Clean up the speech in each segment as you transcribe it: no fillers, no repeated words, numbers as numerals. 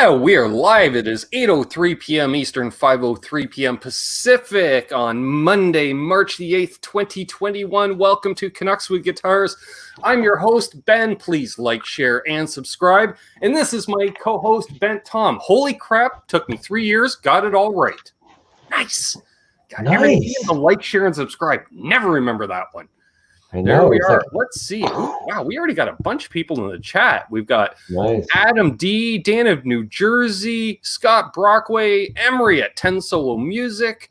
Yeah, we are live. It is 8:03 p.m. Eastern, 5:03 p.m. Pacific on Monday, March the 8th, 2021. Welcome to Canucks with Guitars. I'm your host, Ben. Please like, share, and subscribe. And this is my co-host, Ben Tom. Holy crap, took me 3 years, got it all right. Nice. Got everything in the like, share, and subscribe. Never remember that one. I know. There we are. Let's see. Wow, we already got a bunch of people in the chat. We've got Adam D, Dan of New Jersey, Scott Brockway, Emery at 10 Solo Music,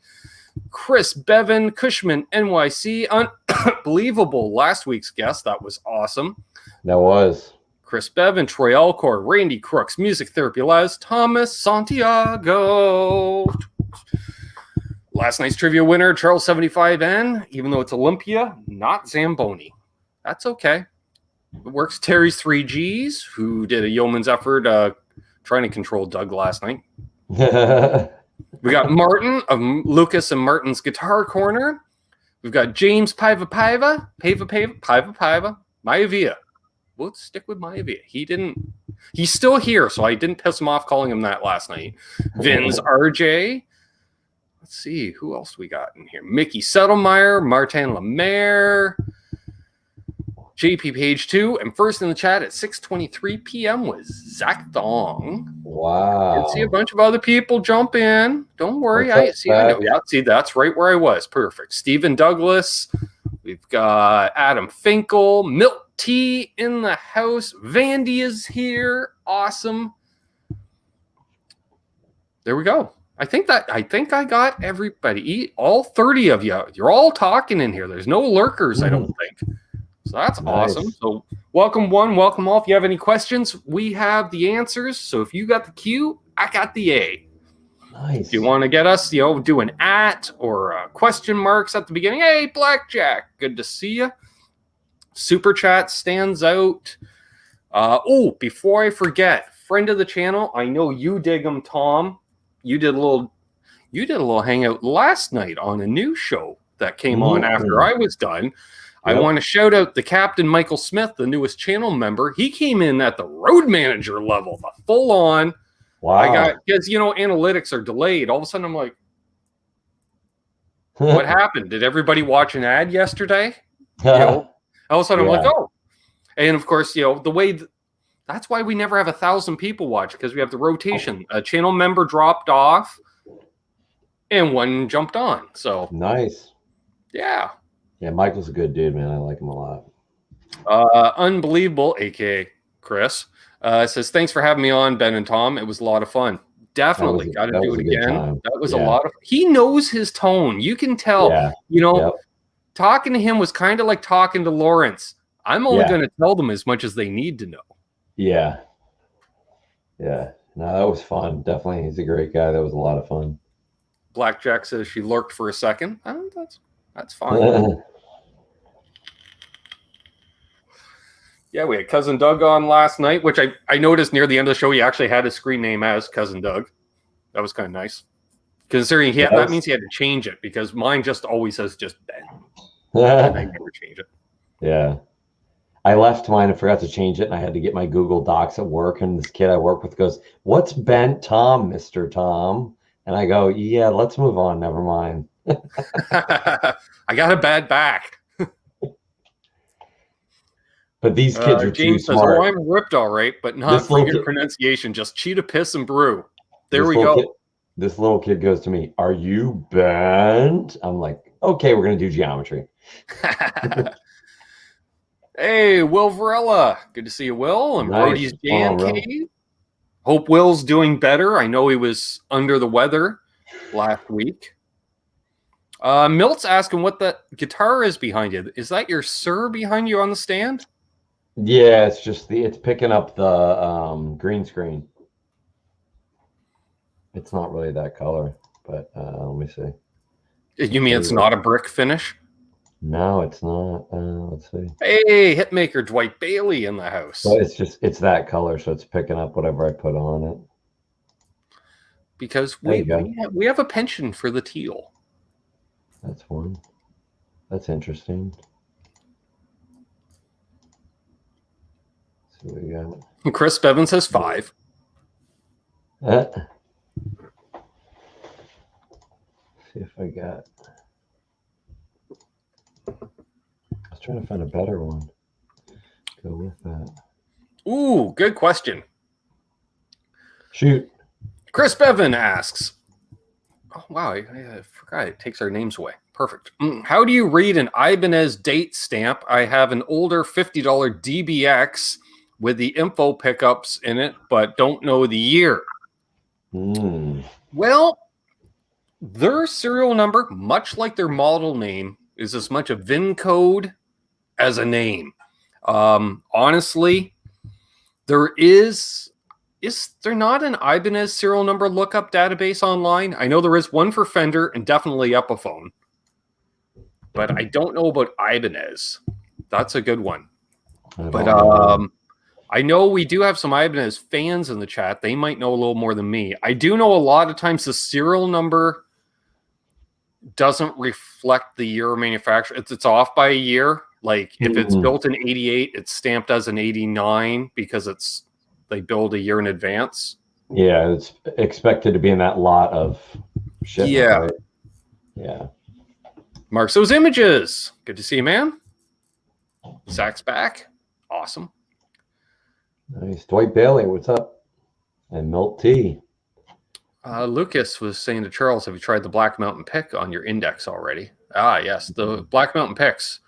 Chris Bevan, Cushman NYC. Unbelievable last week's guest. That was awesome. That was. Chris Bevan, Troy Alcor, Randy Crooks, Music Therapy Lives, Thomas Santiago. Last night's trivia winner, Charles 75N, even though it's Olympia, not Zamboni. That's okay. It works. Terry's 3Gs, who did a yeoman's effort trying to control Doug last night. We got Martin of Lucas and Martin's Guitar Corner. We've got James Paiva, Maivia. We'll stick with Maivia. He's still here, so I didn't piss him off calling him that last night. Vin's RJ. Let's see, who else we got in here? Mickey Settlemeyer, Martin Lemaire, JP Page 2, and first in the chat at 6:23 p.m. was Zach Thong. Wow. I see a bunch of other people jump in. Don't worry. I know. Yeah, see, that's right where I was. Perfect. Stephen Douglas. We've got Adam Finkel, Milt T in the house. Vandy is here. Awesome. There we go. I think I got everybody, all 30 of you. You're all talking in here. There's no lurkers, I don't think. So that's awesome. So welcome one, welcome all. If you have any questions, we have the answers. So if you got the Q, I got the A. Nice. If you want to get us, do an at or question marks at the beginning. Hey, Blackjack, good to see you. Super chat stands out. Before I forget, friend of the channel, I know you dig them, Tom. You did a little hangout last night on a new show that came on after I was done. Yep. I want to shout out the Captain Michael Smith, the newest channel member. He came in at the road manager level, the full on. Wow. Because analytics are delayed. All of a sudden I'm like, what happened? Did everybody watch an ad yesterday? All of a sudden I'm like, oh. And of course, the way that's why we never have 1,000 people watch, because we have the rotation. A channel member dropped off and one jumped on. So nice. Yeah. Yeah, Michael's a good dude, man. I like him a lot. Unbelievable, aka Chris, says, thanks for having me on, Ben and Tom. It was a lot of fun. Definitely got to do it again. That was a lot of fun. He knows his tone. You can tell. Talking to him was kind of like talking to Lawrence. I'm only going to tell them as much as they need to know. Yeah. No, that was fun. Definitely. He's a great guy. That was a lot of fun. Blackjack says she lurked for a second. That's fine. Yeah, we had Cousin Doug on last night, which I noticed near the end of the show, he actually had his screen name as Cousin Doug. That was kind of nice. Considering that means he had to change it, because mine just always says just Ben. And I never change it. Yeah. I left mine and forgot to change it, and I had to get my Google Docs at work, and this kid I work with goes, "What's Ben Tom, Mr. Tom?" And I go, "Yeah, let's move on. Never mind." I got a bad back. But these kids are James too smart. Says, I'm ripped all right, but not for your pronunciation. Just cheetah piss and brew. There we go. This little kid goes to me, "Are you bent?" I'm like, "Okay, we're going to do geometry." Hey, Will Varela. Good to see you, Will. And Brody's Dan K. Hope Will's doing better. I know he was under the weather last week. Milt's asking what the guitar is behind you. Is that your Sir behind you on the stand? Yeah, it's just it's picking up the green screen. It's not really that color, but let me see. You mean it's not a brick finish? No, it's not. Let's see. Hey, hitmaker Dwight Bailey in the house. So it's that color, so it's picking up whatever I put on it. Because we have a penchant for the teal. That's one. That's interesting. Let's see what we got. Chris Bevan says 5. See if I got. I was trying to find a better one. Go with that. Ooh, good question. Shoot. Chris Bevan asks, oh, wow, I forgot it takes our names away. Perfect. How do you read an Ibanez date stamp? I have an older $50 DBX with the info pickups in it, but don't know the year. Well, their serial number, much like their model name, is as much a VIN code as a name. Honestly, there is there not an Ibanez serial number lookup database online? I know there is one for Fender and definitely Epiphone, but I don't know about Ibanez. That's a good one. But I know we do have some Ibanez fans in the chat. They might know a little more than me. I do know a lot of times the serial number doesn't reflect the year of manufacture. It's off by a year. Like if it's built in 88, it's stamped as an 89 because they build a year in advance. Yeah, it's expected to be in that lot of shit. Yeah. Right? Yeah. Marks those images. Good to see you, man. Zach's back. Awesome. Nice. Dwight Bailey, what's up? And Milt T. Lucas was saying to Charles, have you tried the Black Mountain pick on your index already? Ah, yes. The Black Mountain picks.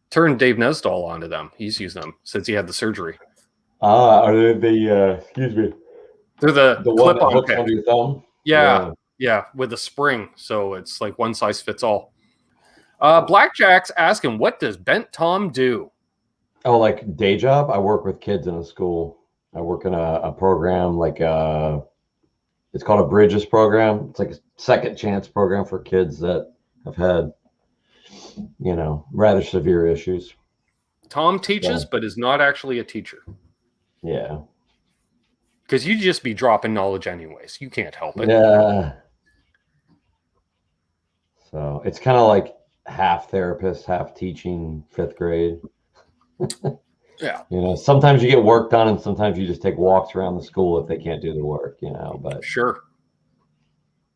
Turned Dave Nesdahl onto them. He's used them since he had the surgery. Are they the, excuse me. They're the one that clip-on hooks pick. under your thumb? Yeah, with a spring. So it's like one size fits all. Blackjack's asking, what does Bent Tom do? Oh, like day job? I work with kids in a school. I work in a program like it's called a Bridges program. It's like a second chance program for kids that have had, rather severe issues. Tom teaches, but is not actually a teacher. Yeah. Because you'd just be dropping knowledge anyways. You can't help it. Yeah. So it's kind of like half therapist, half teaching, 5th grade. Yeah. Sometimes you get work done and sometimes you just take walks around the school if they can't do the work, but sure.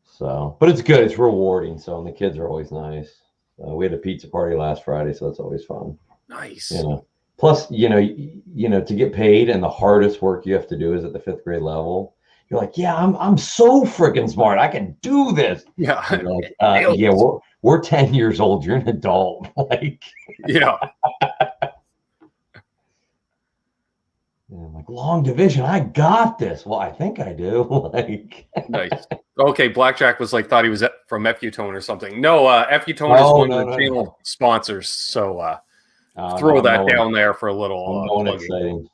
So, but it's good. It's rewarding. So, and the kids are always nice. We had a pizza party last Friday, so that's always fun. Nice. Plus, to get paid and the hardest work you have to do is at the 5th grade level. You're like, yeah, I'm so freaking smart. I can do this. Yeah. Like, yeah, we're 10 years old. You're an adult. Like, yeah. Like long division, I got this. Well, I think I do. Like, nice. Okay, Blackjack was thought he was from Effutone or something. No, Effutone is one of the channel sponsors. So throw that down there for a little. Exciting.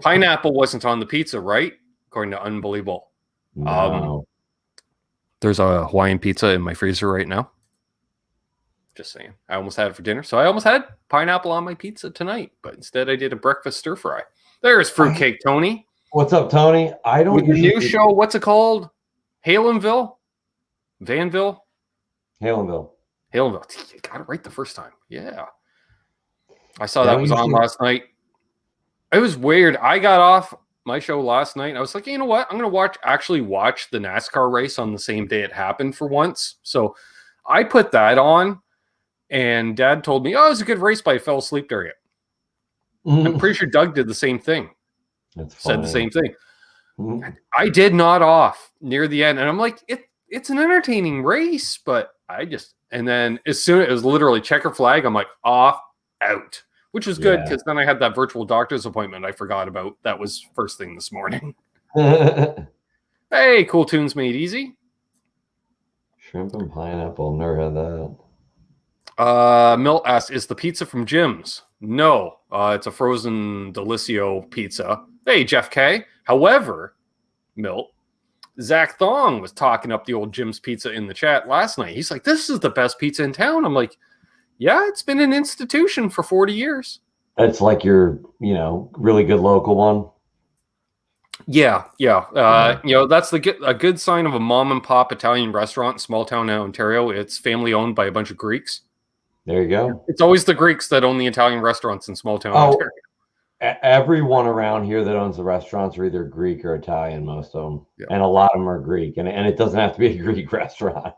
Pineapple wasn't on the pizza, right? According to Unbelievable. No. There's a Hawaiian pizza in my freezer right now. Just saying. I almost had it for dinner. So I almost had pineapple on my pizza tonight, but instead I did a breakfast stir fry. There's Fruitcake Tony. What's up, Tony? I don't With the new show, what's it called? Halenville? Vanville? Halenville. You got it right the first time. Yeah. I saw that was on last night. It was weird. I got off my show last night. And I was like, you know what? I'm going to actually watch the NASCAR race on the same day it happened for once. So I put that on. And Dad told me, oh, it was a good race, but I fell asleep during it. I'm pretty sure Doug did the same thing. Said the same thing. I did not off near the end. And I'm like, it's an entertaining race, but and then as soon as it was literally checker flag, I'm like, off, out, which was good because then I had that virtual doctor's appointment I forgot about. That was first thing this morning. Hey, Cool Tunes Made Easy. Shrimp and pineapple. Never had that. Milt asks, is the pizza from Jim's? No, it's a frozen Delicio pizza. Hey, Jeff K. However, Milt, Zach Thong was talking up the old Jim's Pizza in the chat last night. He's like, this is the best pizza in town. I'm like, yeah, it's been an institution for 40 years. It's like your, really good local one. Yeah. That's a good sign of a mom and pop Italian restaurant in small town Ontario. It's family owned by a bunch of Greeks. There you go. It's always the Greeks that own the Italian restaurants in small town Ontario. everyone around here that owns the restaurants are either Greek or Italian, most of them. Yeah. And a lot of them are Greek. And it doesn't have to be a Greek restaurant.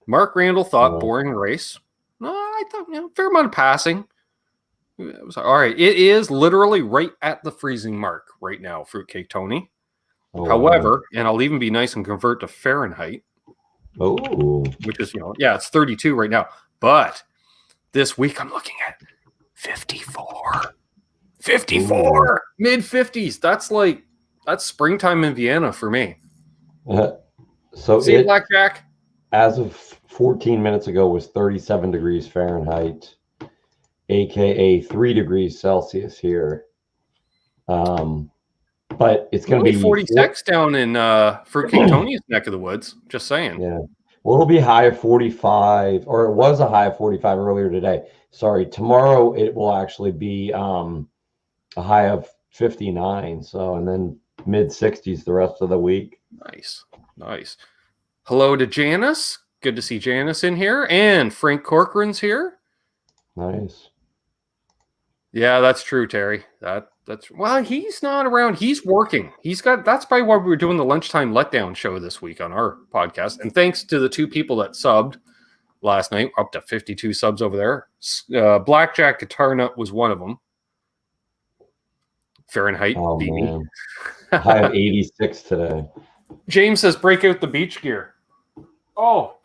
Mark Randall thought Yeah. boring race. No, I thought, fair amount of passing. It was all right. It is literally right at the freezing mark right now, Fruitcake Tony. Oh, However, and I'll even be nice and convert to Fahrenheit, which is, it's 32 right now. But this week I'm looking at 54. 54! Mid 50s. That's springtime in Vienna for me. So See, Blackjack? As of 14 minutes ago, was 37 degrees Fahrenheit, aka 3 degrees Celsius here. But it's going to be 46 down in Fruitcake Tony's neck of the woods. Just saying. Yeah. Well, it'll be high of 45, or it was a high of 45 earlier today. Sorry, tomorrow it will actually be a high of 59. So, and then mid 60s the rest of the week. Nice. Hello to Janice. Good to see Janice in here. And Frank Corcoran's here. Nice. Yeah, that's true, Terry. Well, he's not around. He's working. That's probably why we were doing the lunchtime letdown show this week on our podcast. And thanks to the 2 people that subbed last night, up to 52 subs over there. Blackjack Guitar Nut was one of them. Fahrenheit. Man. High of 86 today. James says, break out the beach gear. Oh,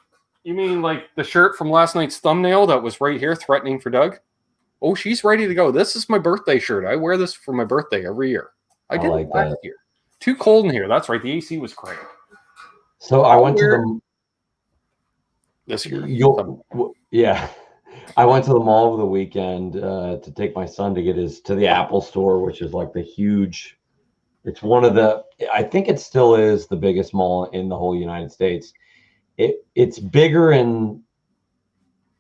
you mean like the shirt from last night's thumbnail that was right here threatening for Doug? Oh, she's ready to go. This is my birthday shirt. I wear this for my birthday every year. I did like last year. Too cold in here. That's right. The AC was cranked. So I went to the this year. Yeah. I went to the mall over the weekend to take my son to get to the Apple store, which is like the huge. It's one of I think it still is the biggest mall in the whole United States. It's bigger in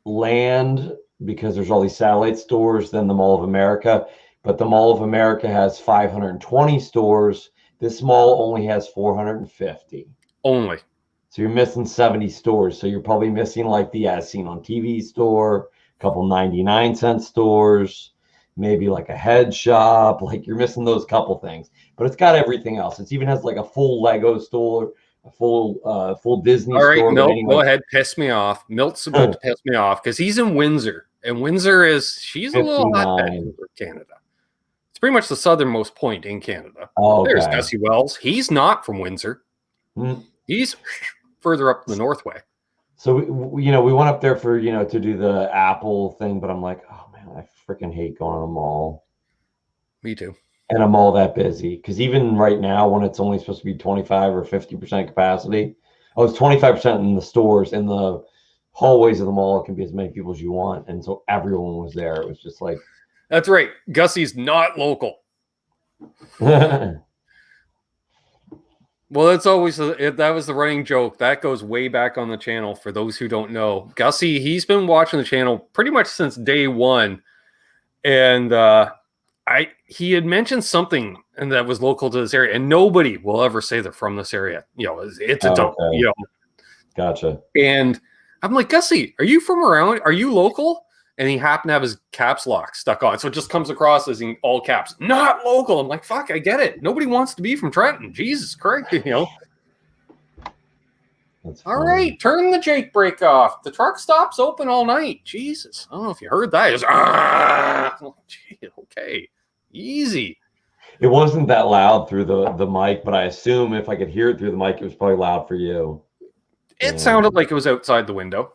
land because there's all these satellite stores than the Mall of America, but the Mall of America has 520 stores. This mall only has 450. Only. So you're missing 70 stores. So you're probably missing like the As Seen on TV store, a couple 99-cent stores, maybe like a head shop. Like you're missing those couple things, but it's got everything else. It even has like a full Lego store, a full Disney store. All right, Milt, go ahead. Piss me off. Milt's about to piss me off because he's in Windsor. And Windsor she's 59. A little hotbed in Canada. It's pretty much the southernmost point in Canada. Okay. There's Gussie Wells. He's not from Windsor. He's further up the north way. So, we went up there for, to do the Apple thing, but I'm like, oh man, I freaking hate going to a mall. Me too. And a mall that busy. Because even right now, when it's only supposed to be 25 or 50% capacity, it's 25% in the stores. In the hallways of the mall, it can be as many people as you want. And so everyone was there. It was just like. That's right. Gussie's not local. Well, that's always that was the running joke. That goes way back on the channel for those who don't know. Gussie, he's been watching the channel pretty much since day one. And he had mentioned something and that was local to this area, and nobody will ever say they're from this area. It's a dump, Gotcha. And I'm like, Gussie, are you from around? Are you local? And he happened to have his caps lock stuck on. So it just comes across as in all caps, not local. I'm like, fuck, I get it. Nobody wants to be from Trenton. Jesus Christ, All right, turn the Jake brake off. The truck stops open all night. Jesus. I don't know if you heard that. It was, okay. Easy. It wasn't that loud through the mic, but I assume if I could hear it through the mic, it was probably loud for you. It sounded like it was outside the window.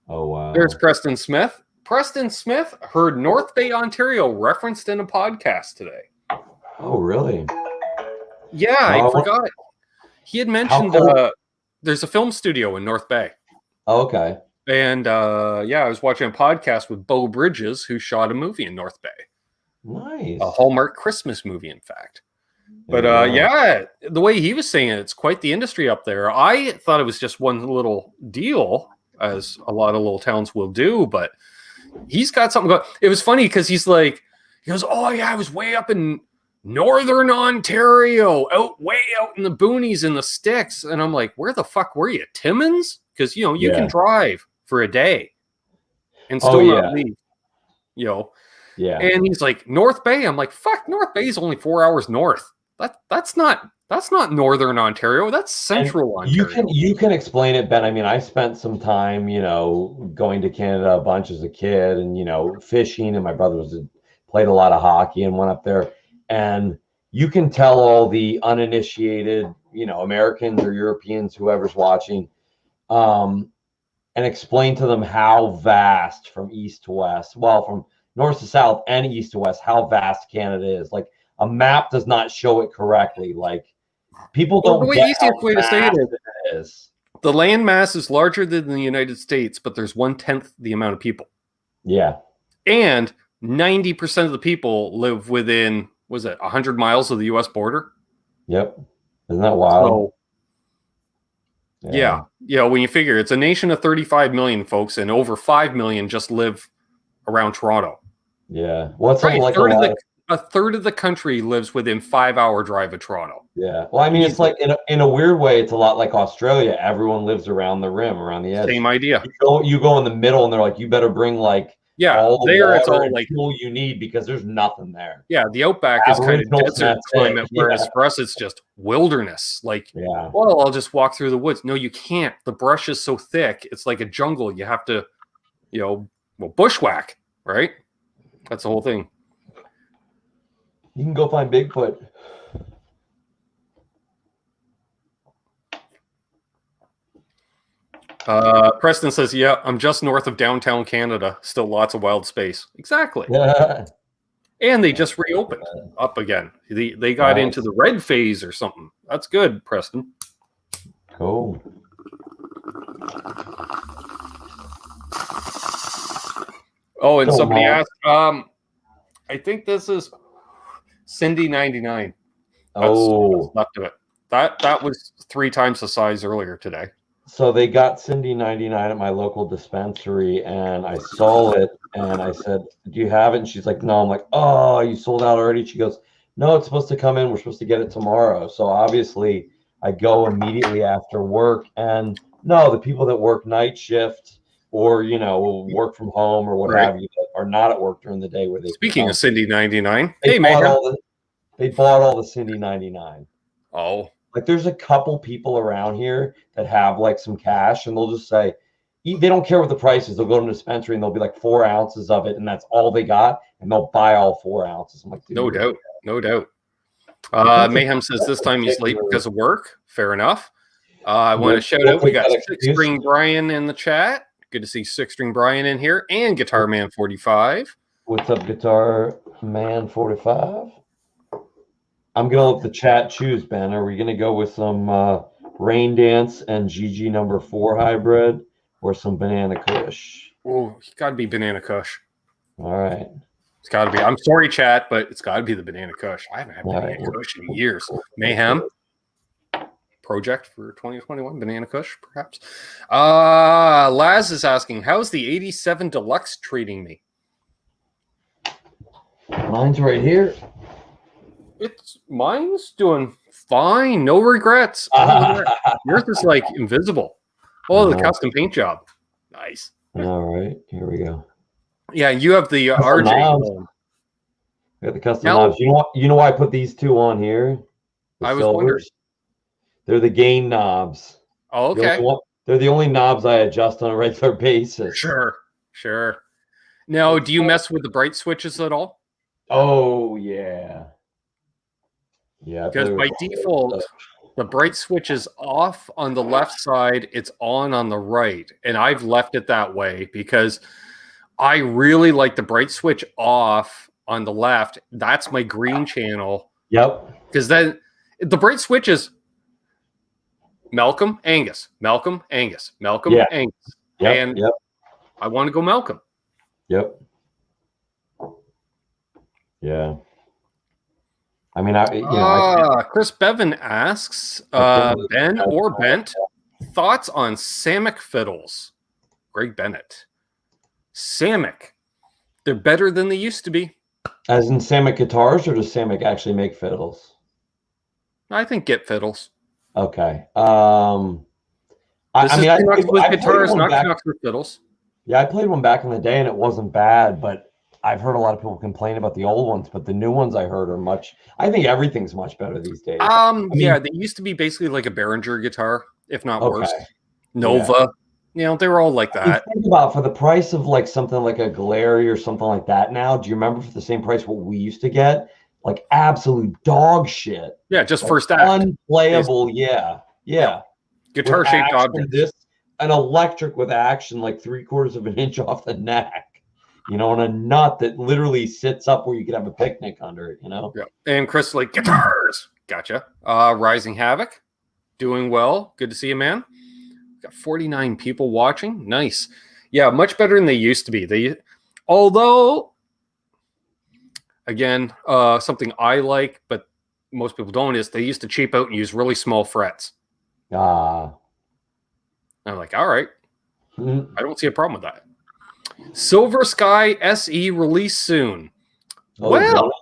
Oh, wow. There's Preston Smith. Preston Smith heard North Bay, Ontario referenced in a podcast today. Oh, really? Yeah, I forgot. He had mentioned there's a film studio in North Bay. Oh, okay. And I was watching a podcast with Beau Bridges, who shot a movie in North Bay. Nice. A Hallmark Christmas movie, in fact. But the way he was saying it, it's quite the industry up there. I thought it was just one little deal, as a lot of little towns will do, but he's got something going. It was funny because he goes, oh yeah, I was way up in Northern Ontario, way out in the boonies in the sticks. And I'm like, where the fuck were you? Timmins? Because, you can drive for a day and still not leave, Yeah. And he's like, North Bay. I'm like, fuck, North Bay is only 4 hours north. That's not northern Ontario. That's central Ontario. You can explain it, Ben. I mean, I spent some time, going to Canada a bunch as a kid, and fishing. And my brother played a lot of hockey and went up there. And you can tell all the uninitiated, Americans or Europeans, whoever's watching, and explain to them how vast from east to west, well, from north to south and east to west, how vast Canada is. Like, a map does not show it correctly. Like, people don't the get easiest way to say it is. The land mass is larger than the United States, but there's 1/10 the amount of people. Yeah. And 90% of the people live within, 100 miles of the U.S. border? Yep. Isn't that wild? So, yeah. When you figure it's a nation of 35 million folks, and over 5 million just live around Toronto. Yeah. What's right, like a third of the country lives within 5-hour drive of Toronto. Yeah. Well, I mean, it's like in a weird way, it's a lot like Australia. Everyone lives around the rim, around the edge. Same idea. You go in the middle, and they're like, you better bring all the there water it's all and like fuel you need, because there's nothing there. Yeah, the outback is kind of desert climate, whereas for us it's just wilderness. Like, well, I'll just walk through the woods. No, you can't. The brush is so thick, it's like a jungle. You have to, bushwhack, right? That's the whole thing. You can go find Bigfoot. Preston says, yeah, I'm just north of downtown Canada. Still lots of wild space. Exactly. Yeah. And they just reopened up again. They got into the red phase or something. That's good, Preston. Cool. Oh, and somebody asked, I think this is Cindy 99. That's left of it. That was 3 times the size earlier today. So they got Cindy 99 at my local dispensary, and I saw it, and I said, do you have it? And she's like, no. I'm like, oh, you sold out already? She goes, no, it's supposed to come in. We're supposed to get it tomorrow. So obviously I go immediately after work, and no, the people that work night shift or, work from home or what have you, that are not at work during the day where they. Speaking of Cindy 99, they bought all the Cindy 99. Oh. Like, there's a couple people around here that have some cash, and they'll just say, they don't care what the price is. They'll go to the dispensary and they'll be like 4 ounces of it, and that's all they got, and they'll buy all 4 ounces. I'm like, dude, no doubt. Mayhem says this time he's late because of work. Fair enough. I want to shout out. We got Six String Brian in the chat. Good to see Six String Brian in here, and Guitar Man 45. What's up, Guitar Man 45? I'm going to let the chat choose, Ben. Are we going to go with some Rain Dance and GG number 4 hybrid, or some Banana Kush? Oh, it's got to be Banana Kush. All right. It's got to be. I'm sorry, chat, but it's got to be the Banana Kush. I haven't had Banana Kush in years. Mayhem project for 2021, Banana Kush, perhaps. Laz is asking, how's the 87 Deluxe treating me? Mine's right here. Mine's doing fine. No regrets. Yours is like invisible. Oh, the custom paint job. Nice. All right. Here we go. Yeah, you have the RJ. We got the custom knobs. You know why I put these two on here? I was wondering. They're the gain knobs. Oh, okay. They're the only knobs I adjust on a regular basis. Sure. Now, do you mess with the bright switches at all? Oh, yeah. Yeah. Because by default, the bright switch is off on the left side. It's on the right. And I've left it that way because I really like the bright switch off on the left. That's my green channel. Yep. Because then the bright switch is Malcolm, Angus, Malcolm, Angus, Malcolm, Angus. Yep. I want to go Malcolm. Yep. Yeah. I mean, Chris Bevan asks, Ben or Bent, thoughts on Samick fiddles? Greg Bennett. Samick. They're better than they used to be. As in Samick guitars, or does Samick actually make fiddles? I think get fiddles. Okay. Canucks with guitars, not Canucks with fiddles. Yeah, I played one back in the day, and it wasn't bad, but I've heard a lot of people complain about the old ones, but the new ones I heard are much. I think everything's much better these days. Yeah, they used to be basically like a Behringer guitar, if not worse. Okay. Nova, they were all like I mean, that. think about for the price of like something like a Galeri or something like that. Now, do you remember for the same price what we used to get? Like absolute dog shit. Yeah, just Like first act. Unplayable. Yeah. Guitar shaped object. An electric with action, like 3/4 of an inch off the neck. And a nut that literally sits up where you could have a picnic under it. Yeah. And Chris like guitars. Gotcha. Rising Havoc, doing well. Good to see you, man. Got 49 people watching. Nice. Yeah, much better than they used to be. Although, again, something I like, but most people don't, is they used to cheap out and use really small frets. I'm like, all right. I don't see a problem with that. Silver Sky SE release soon. Oh, well,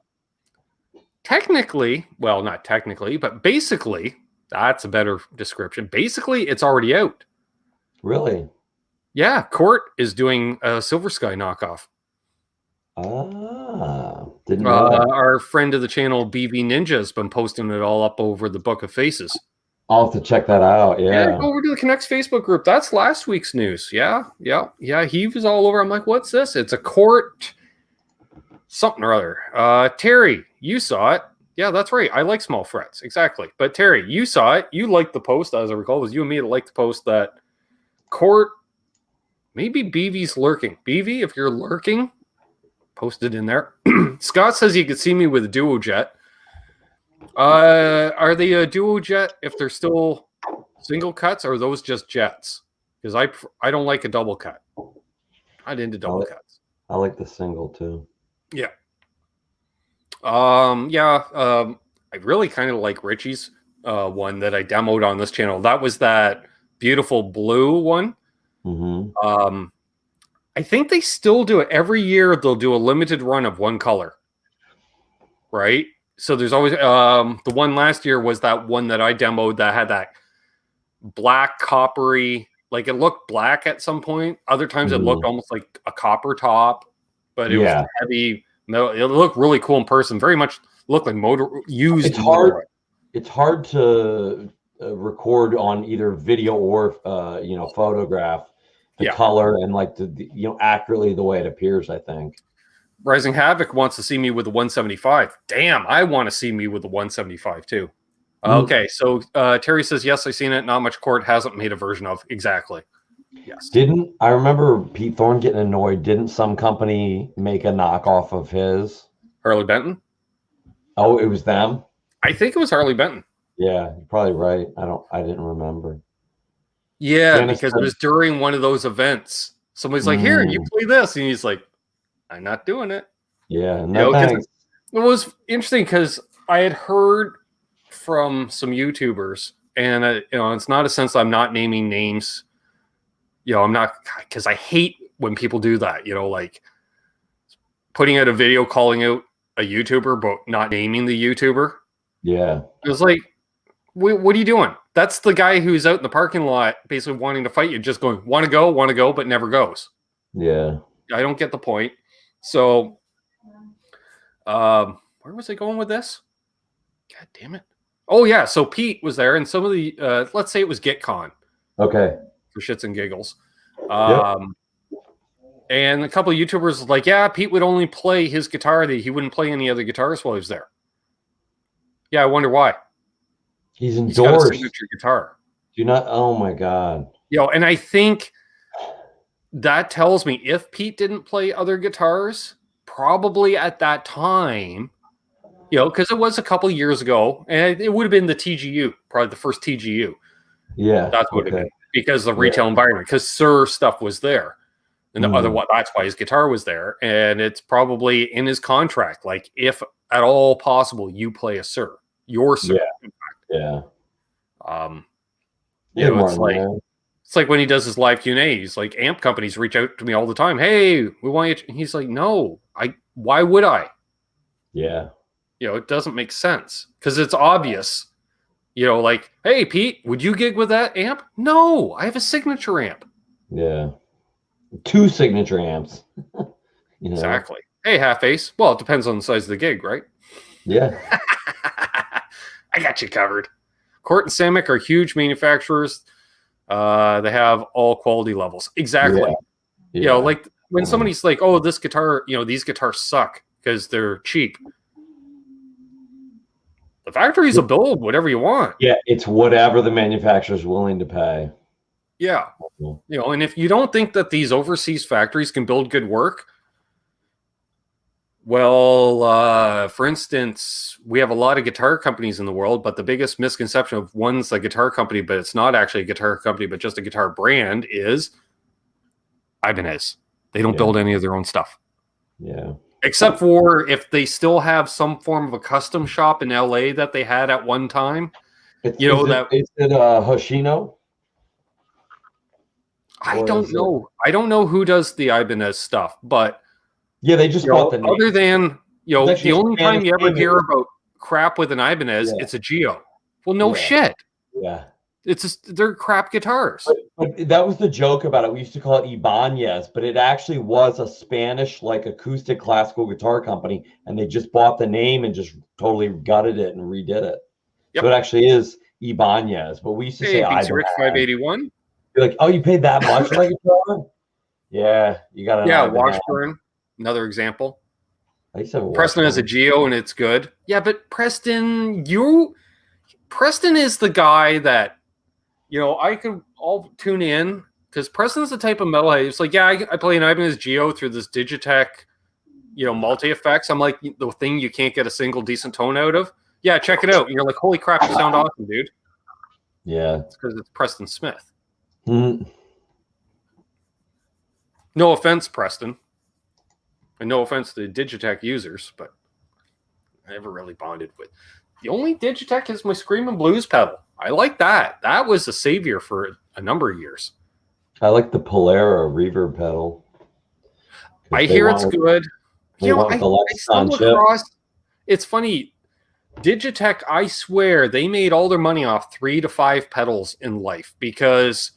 technically, well, not technically, but basically, that's a better description. Basically, it's already out. Really? Yeah, Court is doing a Silver Sky knockoff. Didn't know that. Our friend of the channel, BV Ninja, has been posting it all up over the Book of Faces. I'll have to check that out. Yeah. Go over to the Canucks Facebook group. That's last week's news. Yeah. He was all over. I'm like, what's this? It's a Court something or other. Terry, you saw it. Yeah, that's right. I like small frets. Exactly. But Terry, you saw it. You liked the post, as I recall. It was you and me that liked the post that Court, maybe BV's lurking. BV, if you're lurking, post it in there. Scott says you could see me with a Duo Jet. Are they a Duo Jet if they're still single cuts, or are those just jets? Because I don't like a double cut. I'm into double cuts. I like the single too. Yeah. I really kind of like Richie's one that I demoed on this channel. That was that beautiful blue one. Mm-hmm. I think they still do it every year. They'll do a limited run of one color, right? So there's always the one last year was that one that I demoed that had that black coppery, like it looked black at some point. Other times it looked almost like a copper top, but it was heavy metal. It looked really cool in person. Very much looked like motor used. It's hard to record on either video or photograph the color and like accurately the way it appears. I think. Rising Havoc wants to see me with the 175. Damn, I want to see me with the 175 too. Okay, so Terry says, yes, I've seen it. Not much Court hasn't made a version of. Exactly. Yes. I remember Pete Thorne getting annoyed. Didn't some company make a knockoff of his? Harley Benton? Oh, it was them? I think it was Harley Benton. Yeah, you're probably right. I didn't remember. Yeah, because it was during one of those events. Somebody's like, here, you play this. And he's like, I'm not doing it. Yeah, no thanks. It was interesting because I had heard from some YouTubers, and it's not a sense that I'm not naming names. I'm not, because I hate when people do that. Like putting out a video calling out a YouTuber, but not naming the YouTuber. Yeah, it was like, what are you doing? That's the guy who's out in the parking lot, basically wanting to fight you, just going, want to go, but never goes. Yeah, I don't get the point. So, where was I going with this? God damn it. Oh, yeah. So Pete was there, and some of the, let's say it was GitCon. Okay. For shits and giggles. And a couple of YouTubers was like, yeah, Pete would only play his guitar. He wouldn't play any other guitars while he was there. Yeah, I wonder why. He's endorsed. He's got a signature guitar. Oh, my God. And I think that tells me if Pete didn't play other guitars, probably at that time, because it was a couple years ago, and it would have been the TGU, probably the first TGU. Yeah, that's what it would have been, because of the retail environment, because Sir stuff was there, and that's why his guitar was there, and it's probably in his contract, like if at all possible, you play a Sir, your Sir. Yeah. It's like when he does his live Q&A, he's like, amp companies reach out to me all the time. Hey, we want you. He's like, no, why would I? Yeah. It doesn't make sense because it's obvious, like, hey, Pete, would you gig with that amp? No, I have a signature amp. Yeah. 2 signature amps. Exactly. Hey, half ace. Well, it depends on the size of the gig, right? Yeah. I got you covered. Court and Samick are huge manufacturers. They have all quality levels. Exactly. Yeah. You know, like when somebody's like, "Oh, this guitar, you know, these guitars suck because they're cheap." The factories will build whatever you want. Yeah, it's whatever the manufacturer's willing to pay. Yeah. You know, and if you don't think that these overseas factories can build good work, well, for instance, we have a lot of guitar companies in the world, but the biggest misconception of one's a guitar company, but it's not actually a guitar company, but just a guitar brand is Ibanez. They don't build any of their own stuff. Yeah. Except for if they still have some form of a custom shop in LA that they had at one time. Is it Hoshino? I don't know. I don't know who does the Ibanez stuff, but yeah, they just bought the name. Other than, you know, the only time you ever hear about crap with an Ibanez, it's a Geo. Well, no shit. Yeah. It's just, they're crap guitars. But that was the joke about it. We used to call it Ibanez, but it actually was a Spanish, like, acoustic classical guitar company, and they just bought the name and just totally gutted it and redid it. Yep. So it actually is Ibanez, but we used to say Ibanez. Rick 581. You're like, oh, you paid that much for that guitar? Yeah, you got an Washburn, another example. Preston has a Geo and it's good. Yeah, but Preston is the guy that, you know, I'll tune in because Preston's the type of metalhead. It's like, yeah, I play an Ibanez Geo through this Digitech, you know, multi-effects. I'm like, the thing you can't get a single decent tone out of. Yeah, check it out. And you're like, holy crap, you sound awesome, dude. Yeah. It's because it's Preston Smith. Mm-hmm. No offense, Preston. And no offense to Digitech users, but I never really bonded with. The only Digitech is my Screamin' Blues pedal. I like that. That was a savior for a number of years. I like the Polera reverb pedal. I hear it's good. You know, I stumble across. It's funny. Digitech, I swear, they made all their money off 3 to 5 pedals in life because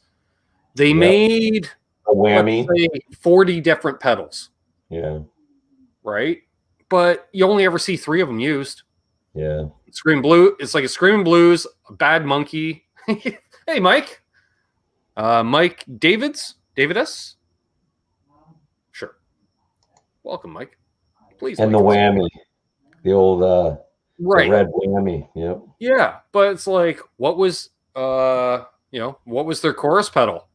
they made a whammy, let's say 40 different pedals. Yeah. Right? But you only ever see 3 of them used. Yeah. Scream Blue. It's like a Screamin' Blues, a Bad Monkey. Hey, Mike. Mike Davids? Sure. Welcome, Mike. Please. And the whammy. The old the red whammy. Yep. Yeah, but it's like, what was what was their chorus pedal?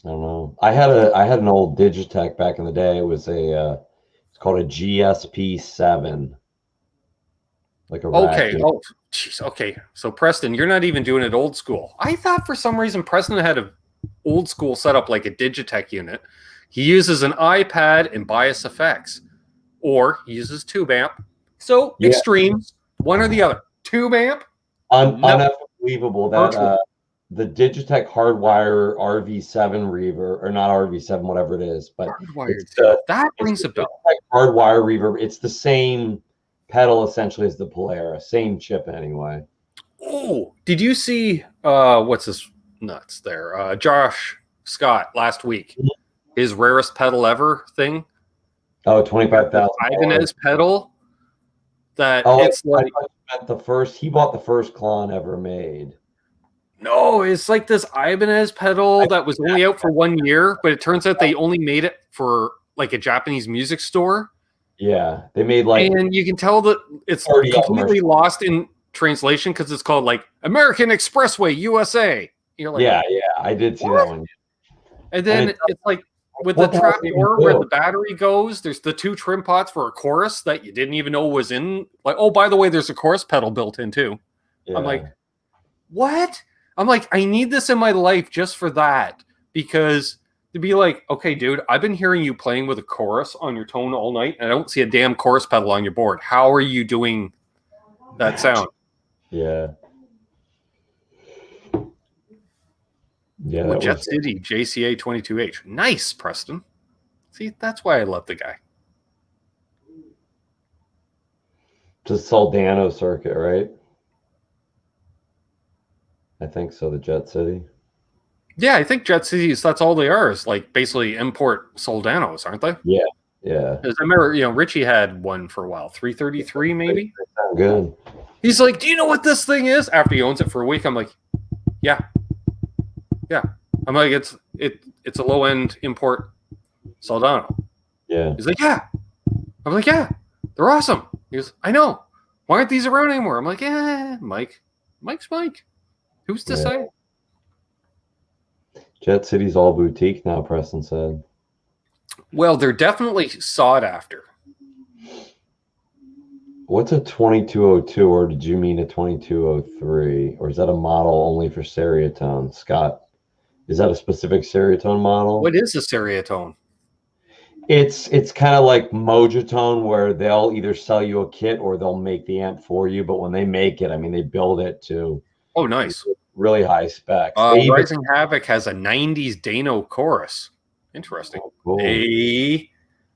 I don't know. I had an old Digitech back in the day. It was it's called a GSP-7. Like a okay. Oh, jeez. Okay. So Preston, you're not even doing it old school. I thought for some reason Preston had an old school setup like a Digitech unit. He uses an iPad and bias effects, or he uses tube amp. So extremes, one or the other. Tube amp. Unbelievable that the Digitech Hardwire RV7 reverb, or not RV7, whatever it is, but that rings a bell. Hardwire reverb. It's the same pedal essentially as the Polera, same chip anyway. Oh, did you see what's his nuts there? Josh Scott last week, his rarest pedal ever thing. Oh, 25,000. Ibanez pedal. It's like he bought the first Klon ever made. No, it's like this Ibanez pedal that was only out for 1 year, but it turns out they only made it for like a Japanese music store. Yeah, they made like, and you can tell that it's completely lost in translation because it's called like American Expressway USA. You're like, yeah, I did see that one. And then it's like with the trapdoor where the battery goes, there's the 2 trim pots for a chorus that you didn't even know was in. Like, oh, by the way, there's a chorus pedal built in too. Yeah. I'm like, what? I'm like, I need this in my life just for that, because to be like, okay, dude, I've been hearing you playing with a chorus on your tone all night, and I don't see a damn chorus pedal on your board. How are you doing that sound? Yeah. Yeah. Well, Jet City JCA 22H. Nice, Preston. See, that's why I love the guy. To Soldano circuit, right? I think so, the Jet City. Yeah, I think Jet Cities, that's all they are, is like basically import Soldanos, aren't they? Yeah. Yeah. Because I remember, Richie had one for a while, 333 maybe. They sound good. He's like, "Do you know what this thing is?" After he owns it for a week, I'm like, "Yeah, yeah." I'm like, "It's a low end import Soldano." Yeah. He's like, "Yeah." I'm like, "Yeah, they're awesome." He goes, "I know. Why aren't these around anymore?" I'm like, "Yeah, Mike's Mike. Who's to say?" Jet City's all boutique now, Preston said. Well, they're definitely sought after. What's a 2202, or did you mean a 2203? Or is that a model only for Seriatone? Scott, is that a specific Seriatone model? What is a Seriatone? It's kind of like Mojatone, where they'll either sell you a kit or they'll make the amp for you. But when they make it, I mean, they build it to Nice. Really high specs. Rising Havoc has a 90s Dano chorus. Interesting. Oh, cool.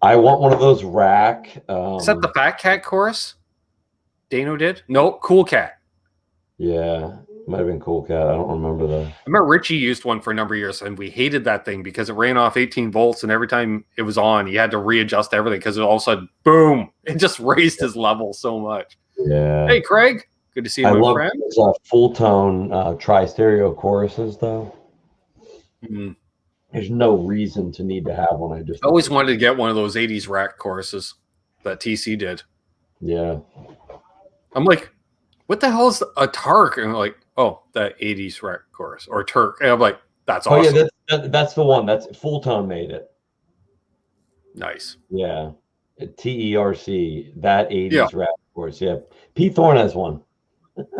I want one of those rack. Is that the Fat Cat chorus? Dano did? No, Cool Cat. Yeah, might have been Cool Cat. I don't remember that. I remember Richie used one for a number of years, and we hated that thing because it ran off 18 volts, and every time it was on, he had to readjust everything because all of a sudden, boom, it just raised his level so much. Yeah. Hey, Craig. Good to see you, my friend. I love full tone tri-stereo choruses, though. Mm. There's no reason to need to have one. I always wanted to get one of those 80s rack choruses that TC did. Yeah. I'm like, what the hell is a Tark? And I'm like, oh, that 80s rack chorus or Turk. And I'm like, that's awesome. Oh, yeah, that's the one. That's Full Tone made it. Nice. Yeah. TERC, that 80s rack chorus. Yeah. Pete Thorne has one.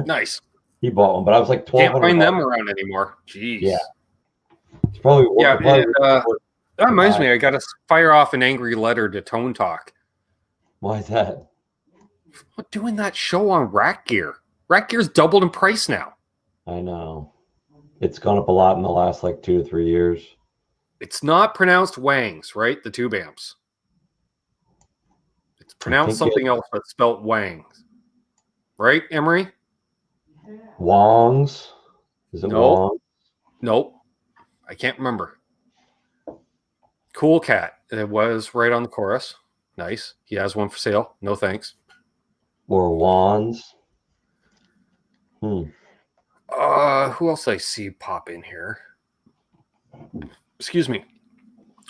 Nice. He bought one, but I was like 12. Can't find them around anymore. Jeez. Yeah. It's probably that reminds me. I got to fire off an angry letter to Tone Talk. Why is that? What doing that show on Rack Gear? Rack Gear's doubled in price now. I know. It's gone up a lot in the last like 2 to 3 years. It's not pronounced Wangs, right? The tube amps. It's pronounced something else, but spelt Wangs. Right, Emery? Wongs? Is it Wong? Nope. I can't remember. Cool Cat. It was right on the chorus. Nice. He has one for sale. No thanks. Or Wands. Who else I see pop in here? Excuse me.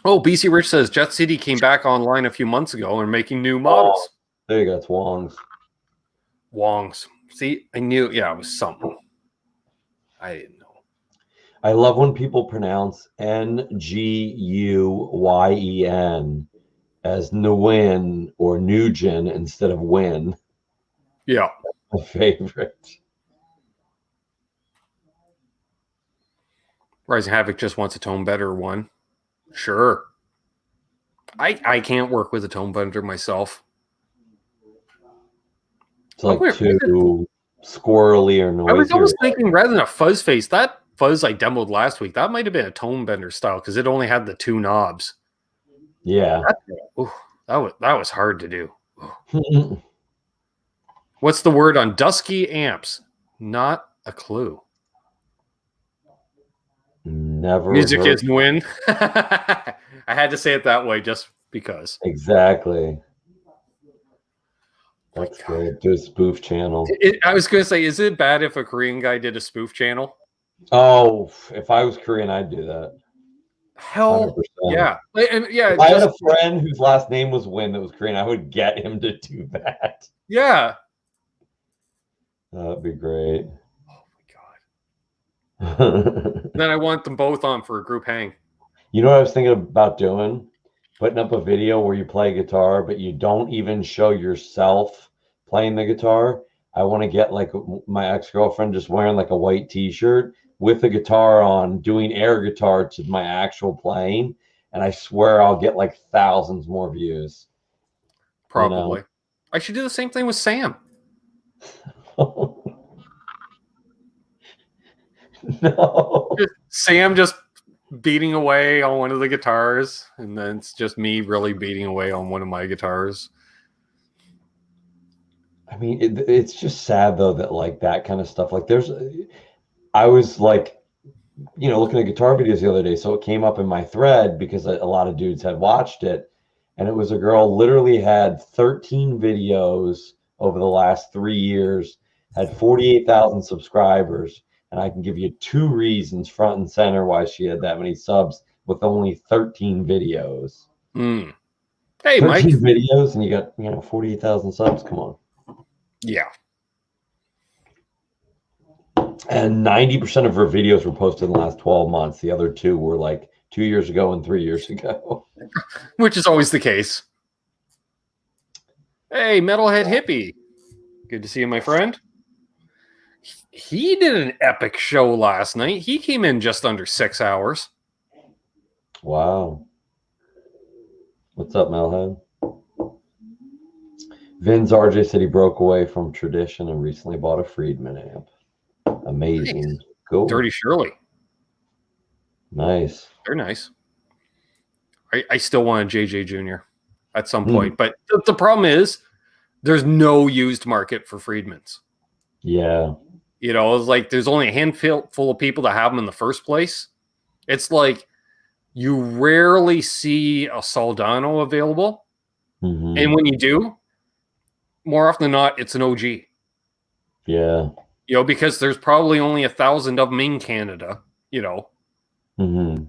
Oh, BC Rich says Jet City came back online a few months ago and making new models. There you go. It's Wongs. Wongs. See, I knew. Yeah, it was something. I didn't know. I love when people pronounce Nguyen as Nguyen or Nugent instead of Win. Yeah. That's my favorite. Rising Havoc just wants a tone better one. Sure. I can't work with a tone bender myself. It's like too squirrely or noisy. I was almost thinking rather than a fuzz face, that fuzz I demoed last week, that might have been a tone bender style because it only had the 2 knobs. Yeah. That was hard to do. What's the word on dusky amps? Not a clue. Never. Music is win. I had to say it that way just because. Exactly. That's good. Do a spoof channel. I was going to say, is it bad if a Korean guy did a spoof channel? Oh, if I was Korean, I'd do that. Hell 100%. Yeah. And yeah. If I had a friend whose last name was Win that was Korean, I would get him to do that. Yeah. That'd be great. Oh my God. Then I want them both on for a group hang. You know what I was thinking about doing? Putting up a video where you play guitar, but you don't even show yourself playing the guitar. I want to get like my ex-girlfriend just wearing like a white t-shirt with the guitar on, doing air guitar to my actual playing. And I swear I'll get like thousands more views. Probably. I should do the same thing with Sam. No. Sam just beating away on one of the guitars, and then it's just me really beating away on one of my guitars. I mean, it's just sad though that like that kind of stuff. Like I was like looking at guitar videos the other day. So it came up in my thread because a lot of dudes had watched it. And it was a girl literally had 13 videos over the last 3 years, had 48,000 subscribers. And I can give you 2 reasons front and center why she had that many subs with only 13 videos. Hmm. Hey, 13 Mike. videos and you got, 48,000 subs. Come on. Yeah. And 90% of her videos were posted in the last 12 months. The other 2 were like 2 years ago and 3 years ago. Which is always the case. Hey, Metalhead Hippie. Good to see you, my friend. He did an epic show last night. He came in just under 6 hours. Wow. What's up, Melhead? Vin's RJ said he broke away from tradition and recently bought a Friedman amp. Amazing. Nice. Cool. Dirty Shirley. Nice. They're nice. I still want a JJ Jr. at some point. But the problem is there's no used market for Friedmans. Yeah. It's like there's only a handful of people that have them in the first place. It's like you rarely see a Soldano available. Mm-hmm. And when you do, more often than not, it's an OG. Yeah. Because there's probably only 1,000 of them in Canada, Mm-hmm.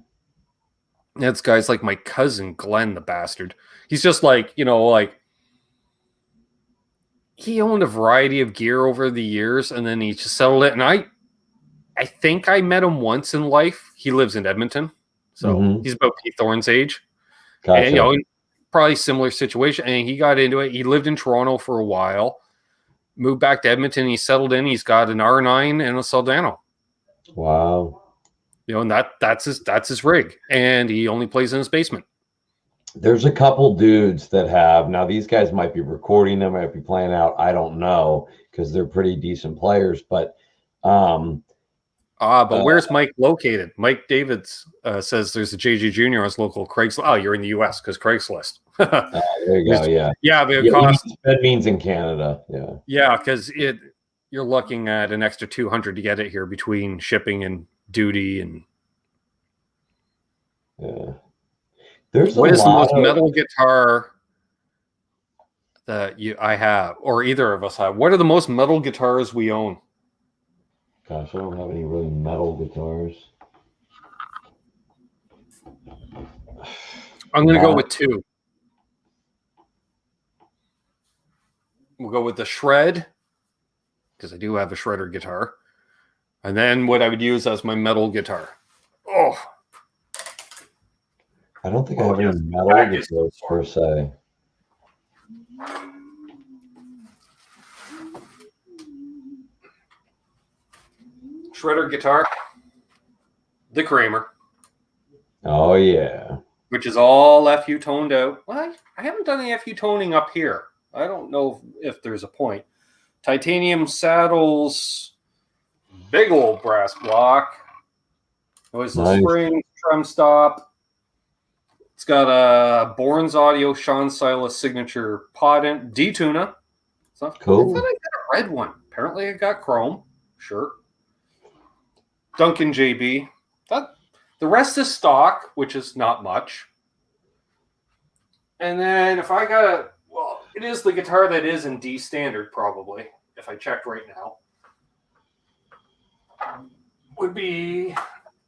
That's guys like my cousin Glenn, the bastard. He's just like, like he owned a variety of gear over the years and then he just settled it. And I think I met him once in life. He lives in Edmonton. So he's about Pete Thorne's age. Gotcha. And, probably similar situation. And he got into it. He lived in Toronto for a while, moved back to Edmonton. He settled in. He's got an R9 and a Soldano. Wow. And that's his rig. And he only plays in his basement. There's a couple dudes that have, now these guys might be recording them, might be playing out. I don't know because they're pretty decent players, but where's Mike located? Mike Davids says there's a JG Jr. on his local Craigslist. Oh, you're in the US because Craigslist. There you go. Yeah. Yeah, but it costs. That means in Canada. Yeah. Yeah, because you're looking at an extra $200 to get it here between shipping and duty and. Yeah. There's what is the most metal guitar that I have, or either of us have? What are the most metal guitars we own? Gosh, I don't have any really metal guitars. I'm going to go with 2. We'll go with the Shred, because I do have a Shredder guitar. And then what I would use as my metal guitar. Oh. I don't think I have any metal guitars per se. Shredder guitar, the Kramer. Oh, yeah. Which is all FU toned out. Well, I haven't done any FU toning up here. I don't know if there's a point. Titanium saddles, big old brass block. Noise the spring, trim stop. It's got a Bourne's Audio Sean Silas signature pod in D-tuna. Cool. I thought I got a red one. Apparently I got chrome. Sure. Duncan JB. The rest is stock, which is not much. And then if I got it is the guitar that is in D standard, probably, if I checked right now. Would be,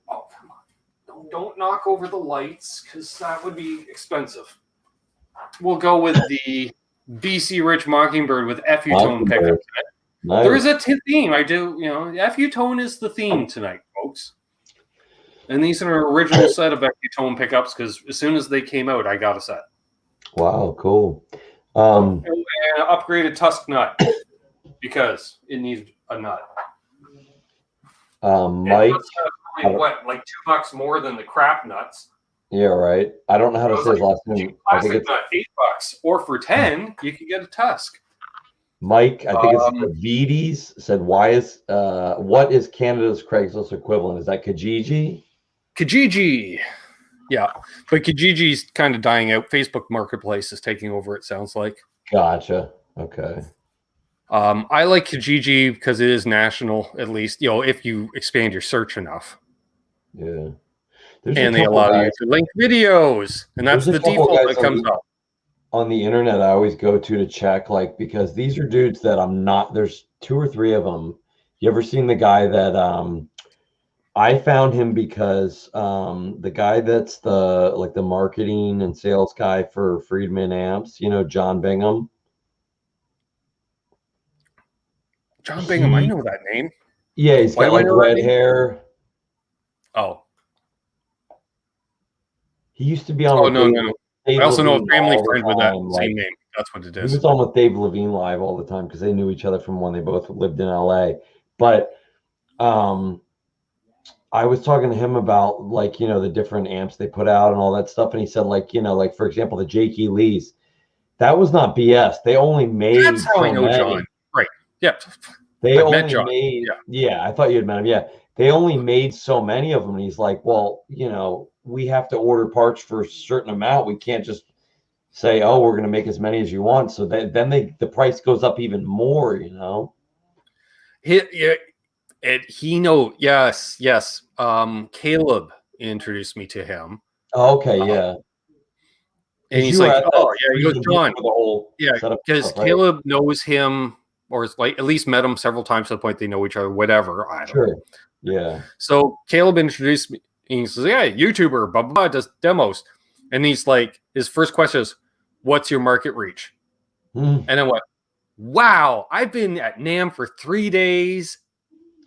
oh, come on. Don't knock over the lights, because that would be expensive. We'll go with the BC Rich Mockingbird with FU tone pickup. Nice. There is a theme. I do, FU tone is the theme tonight, folks. And these are an original set of FU tone pickups because as soon as they came out, I got a set. Wow, cool. And an upgraded tusk nut because it needs a nut. Mike, what, like $2 more than the crap nuts? Yeah, right. I don't know how to say his last name. I think it's $8, or for 10, you can get a tusk. Mike, I think it's Vides said, what is Canada's Craigslist equivalent? Is that Kijiji? Kijiji. Yeah. But Kijiji's kind of dying out. Facebook Marketplace is taking over, it sounds like. Gotcha. Okay. I like Kijiji because it is national, at least, if you expand your search enough. Yeah. There's a And they couple allow you guys. to link videos, and that's There's a the couple default guys that comes up. on the internet I always go to check, like, because these are dudes that I'm not. There's 2 or 3 of them. You ever seen the guy that I found him because the guy that's the marketing and sales guy for Friedman Amps, John Bingham. John Bingham, I He, know that name. yeah, he's Why got do I like know that red name? hair. Oh. He used to be on Oh, with no, Dave, no, no. I Dave also know a Levine family all friend the with that time. same Like, name. That's what it he is. was on with Dave Levine live all the time because they knew each other from when they both lived in LA. But I was talking to him about, like, the different amps they put out and all that stuff, and he said, like, like, for example, the Jakey Lees, that was not BS. They only That's made how I so know John. many. Right. Yeah. They I've met only John. made, Yeah. yeah, I thought you had met him. Yeah. They only made so many of them. And he's like, well, we have to order parts for a certain amount. We can't just say, oh, we're going to make as many as you want. So then the price goes up even more, Yes. Caleb introduced me to him. Okay, yeah. And he's you were like, at that oh, yeah. He goes, freezing heat John. for the whole Yeah, setup because stuff, right? Caleb knows him, or is like at least met him several times to the point they know each other, whatever. I don't know. Sure. Yeah. So Caleb introduced me. And he says, yeah, YouTuber, blah, blah, blah, does demos. And he's like, his first question is, what's your market reach? And I went, wow, I've been at NAMM for 3 days,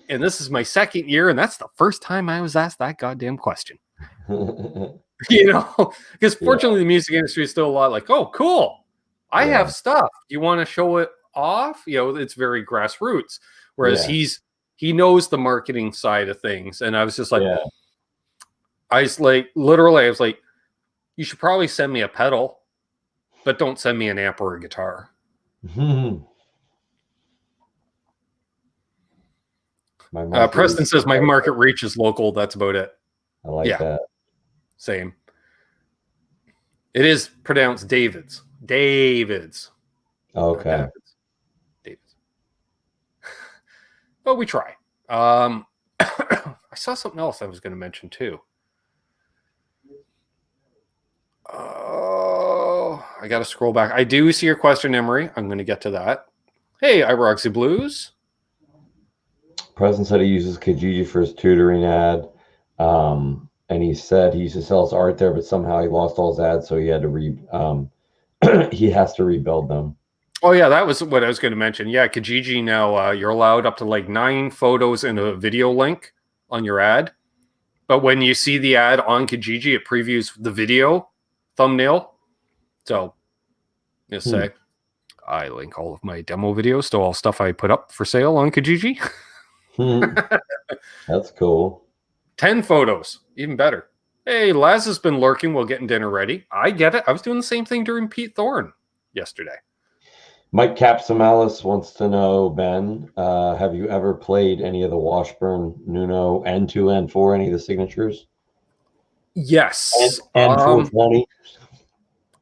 and this is my second year, and that's the first time I was asked that goddamn question. Because fortunately the music industry is still a lot like, oh, cool, I have stuff. You want to show it off? It's very grassroots. Whereas he knows the marketing side of things. And I was just like, I was like, you should probably send me a pedal, but don't send me an amp or a guitar. Preston says my market reach is local. That's about it. I like that. Same. It is pronounced Davids. Okay. Davids. But we try. I saw something else I was going to mention too. Oh, I got to scroll back. I do see your question, Emery. I'm going to get to that. Hey, Iroxy Blues. Preston said he uses Kijiji for his tutoring ad. And he said he used to sell his art there, but somehow he lost all his ads, so he had to he has to rebuild them. Oh yeah, that was what I was going to mention. Yeah, Kijiji now you're allowed up to like 9 photos and a video link on your ad. But when you see the ad on Kijiji, it previews the video thumbnail. So just say I link all of my demo videos to all stuff I put up for sale on Kijiji. That's cool. 10 photos, even better. Hey, Laz has been lurking while getting dinner ready. I get it. I was doing the same thing during Pete Thorne yesterday. Mike Capsamalis wants to know, Ben, have you ever played any of the Washburn Nuno N2, N4, any of the signatures? Yes. N420?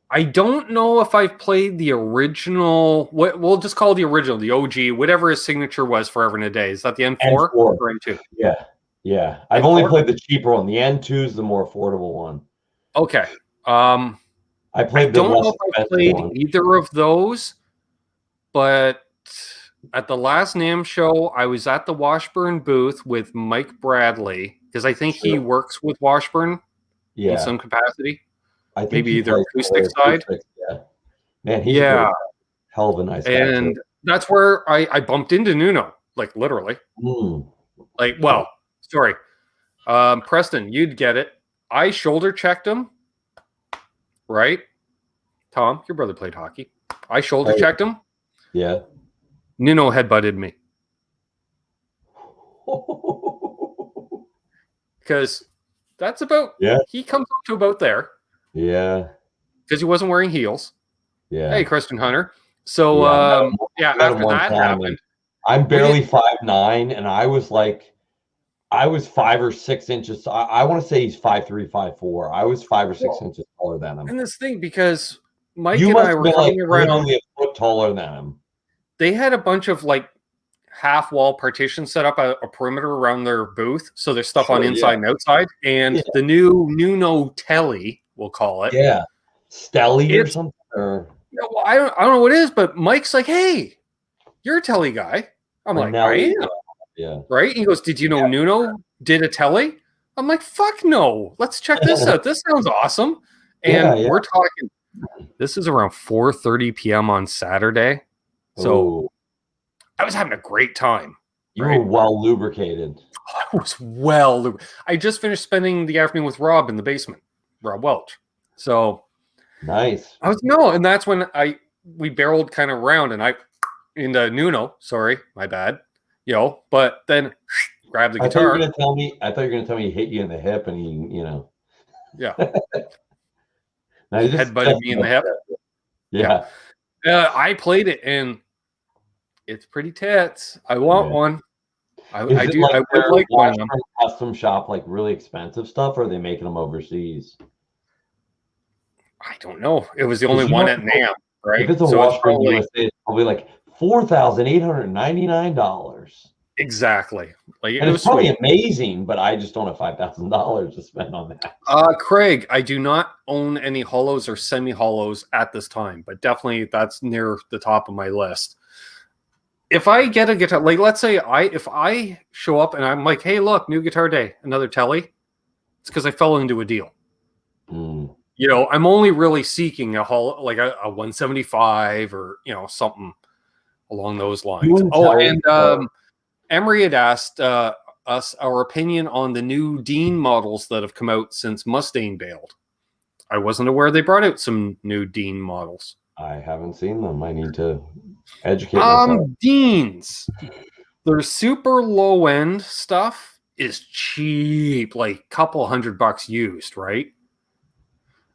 I don't know if I've played the original. We'll just call it the original, the OG, whatever his signature was forever and a day. Is that the N4 or N2? Yeah. I've only played the cheaper one. The N2 is the more affordable one. Okay. I don't know if I played either of those, but at the last NAMM show, I was at the Washburn booth with Mike Bradley, because I think he works with Washburn in some capacity. I think maybe either acoustic side. Man, he's a hell of a nice guy. And that's where I bumped into Nuno, like literally. Sorry. Preston, you'd get it. I shoulder checked him. Right? Tom, your brother played hockey. I shoulder checked him. Yeah. Nuno headbutted me. Because that's about, he comes up to about there. Yeah. Because he wasn't wearing heels. Yeah. Hey, Kristen Hunter. So, after that happened. I'm barely 5'9", and I was 5 or 6 inches. I want to say he's 5'3", 5'4". I was 5 or 6 inches taller than him. And this thing, because Mike and I were running around. A foot taller than him. They had a bunch of half wall partition set up a perimeter around their booth, so there's stuff on inside and outside. And the new Nuno Telly, we'll call it. Yeah, Stelly or something. Or well, I don't know what it is, but Mike's like, "Hey, you're a Telly guy." I'm like, "I am." Yeah. Right? And he goes, "Did you know Nuno did a Telly?" I'm like, "Fuck no! Let's check this out. This sounds awesome." And we're talking. This is around 4:30 p.m. on Saturday, so I was having a great time. You were well lubricated. I was well lubricated. I just finished spending the afternoon with Rob in the basement, Rob Welch. So nice. And that's when we barreled kind of around, and I into Nuno. Sorry, my bad. But then grabbed the guitar. I thought you were gonna tell me he hit you in the hip, and he, Yeah. Headbutted me in the hip. Yeah. I played it, and it's pretty tits. I want one. I do. I would like one. Custom shop, like really expensive stuff, or are they making them overseas? I don't know. It was the only one at NAMM, right? If it's a Washburn USA, it's probably like $4,899. Exactly. And it's probably amazing, but I just don't have $5,000 to spend on that. Craig, I do not own any hollows or semi-hollows at this time, but definitely that's near the top of my list. If I get a guitar, like let's say if I show up and I'm like, "Hey, look, new guitar day, another Telly," it's because I fell into a deal. I'm only really seeking a hollow, like a 175 or something along those lines. Emery had asked us our opinion on the new Dean models that have come out since Mustaine bailed. I wasn't aware they brought out some new Dean models. I haven't seen them. I need to educate myself. Deans. Their super low end stuff is cheap, like a couple $100 used, right?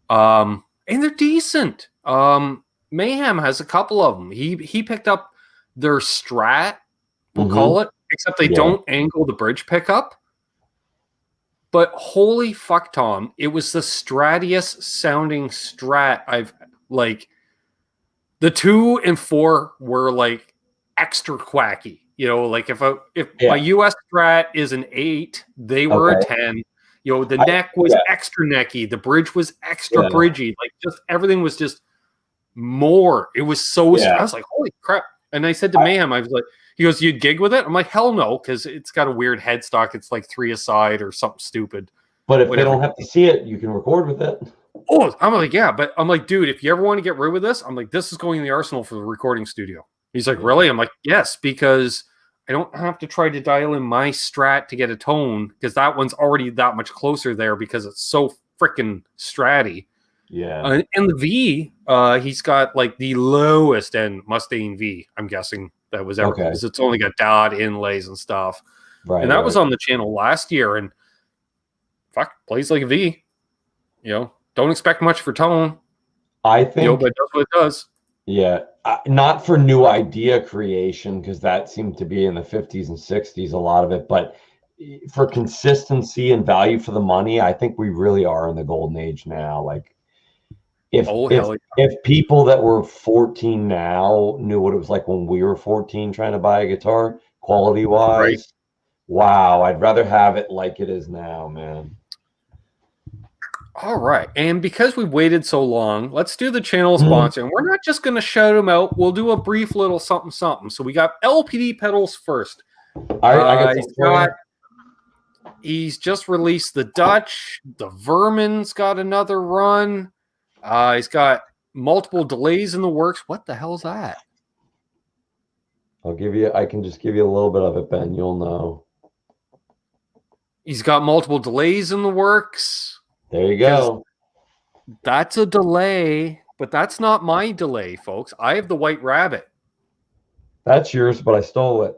And they're decent. Mayhem has a couple of them. He picked up their Strat, we'll call it, except they don't angle the bridge pickup. But holy fuck, Tom, it was the strattiest sounding Strat I've like. The 2 and 4 were like extra quacky. Like if my US Strat is an 8, they were a 10. The neck was extra necky. The bridge was extra bridgy. Like just everything was just more. It was so. I was like, holy crap! And I said to Mayhem, I was like, he goes, "You'd gig with it?" I'm like, hell no, because it's got a weird headstock. It's like 3 aside or something stupid. But if they don't have to see it, you can record with it. Oh, I'm like, yeah, but I'm like, dude, if you ever want to get rid of this, I'm like, this is going in the arsenal for the recording studio. He's like, really? I'm like, yes, because I don't have to try to dial in my Strat to get a tone because that one's already that much closer there because it's so freaking stratty. Yeah. And the V, he's got like the lowest end Mustaine V, I'm guessing that was ever because it's only got dot inlays and stuff. Right. And that was on the channel last year and plays like a V. Don't expect much for tone. I think but it does what it does. Yeah. Not for new idea creation, because that seemed to be in the 50s and 60s, a lot of it. But for consistency and value for the money, I think we really are in the golden age now. Like, if people that were 14 now knew what it was like when we were 14 trying to buy a guitar, quality-wise, wow, I'd rather have it like it is now, man. All right. And because we've waited so long, let's do the channel sponsor. And we're not just going to shout them out. We'll do a brief little something, something. So we got LPD Pedals first. He's just released the Dutch. The Vermin's got another run. He's got multiple delays in the works. What the hell's that? I can just give you a little bit of it, Ben. You'll know. He's got multiple delays in the works. There you go. That's a delay, but that's not my delay, folks. I have the White Rabbit. That's yours, but I stole it.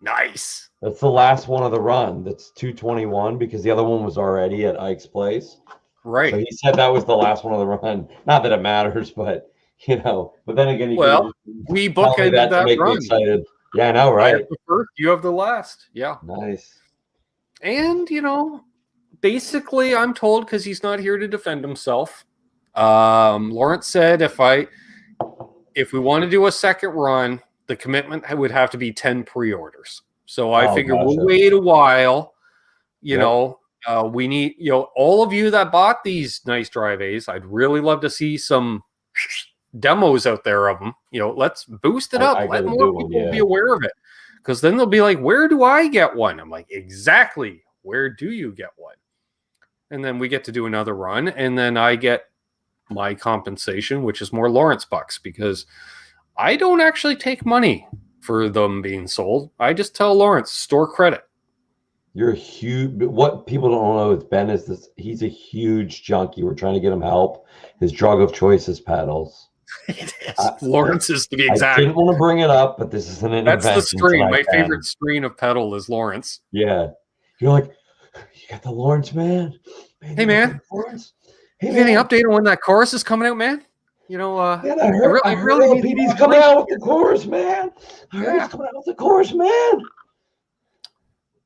Nice. That's the last one of the run. That's 221 because the other one was already at Ike's place. Right. So he said that was the last one of the run. Not that it matters, but But then again, we bookended that run. Excited. Yeah, I know, right? I have the first, you have the last. Yeah. Nice. And basically, I'm told because he's not here to defend himself. Lawrence said if we want to do a second run, the commitment would have to be 10 pre-orders. So I figure gotcha. we'll wait a while. You Yep. know, we need, all of you that bought these nice Drive A's, I'd really love to see some demos out there of them. Let's boost it up. Let more people be aware of it. Because then they'll be like, where do I get one? I'm like, exactly. Where do you get one? And then we get to do another run. And then I get my compensation, which is more Lawrence bucks, because I don't actually take money for them being sold. I just tell Lawrence, store credit. You're huge. What people don't know is Ben is this. He's a huge junkie. We're trying to get him help. His drug of choice is pedals. It is. Lawrence is, to be exact. I didn't want to bring it up, but this is an intervention. That's the screen. My favorite screen of pedal is Lawrence. Yeah. You're like, you got the Lawrence, man. Hey, man. Lawrence? Hey, man. Any update on when that chorus is coming out, man? I heard LPD's coming out with the chorus, man. I heard he's coming out with the chorus, man.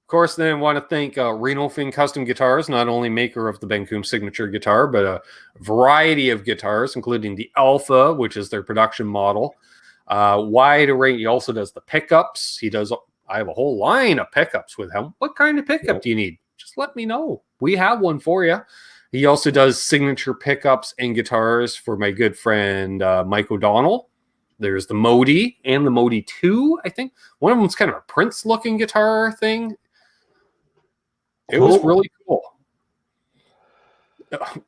Of course, then I want to thank Reno Fin Custom Guitars, not only maker of the Ben Coombs signature guitar, but a variety of guitars, including the Alpha, which is their production model. Wide array. He also does the pickups. I have a whole line of pickups with him. What kind of pickup do you need? Just let me know. We have one for you. He also does signature pickups and guitars for my good friend Mike O'Donnell. There's the Modi and the Modi 2, I think. One of them's kind of a Prince-looking guitar thing. It was really cool.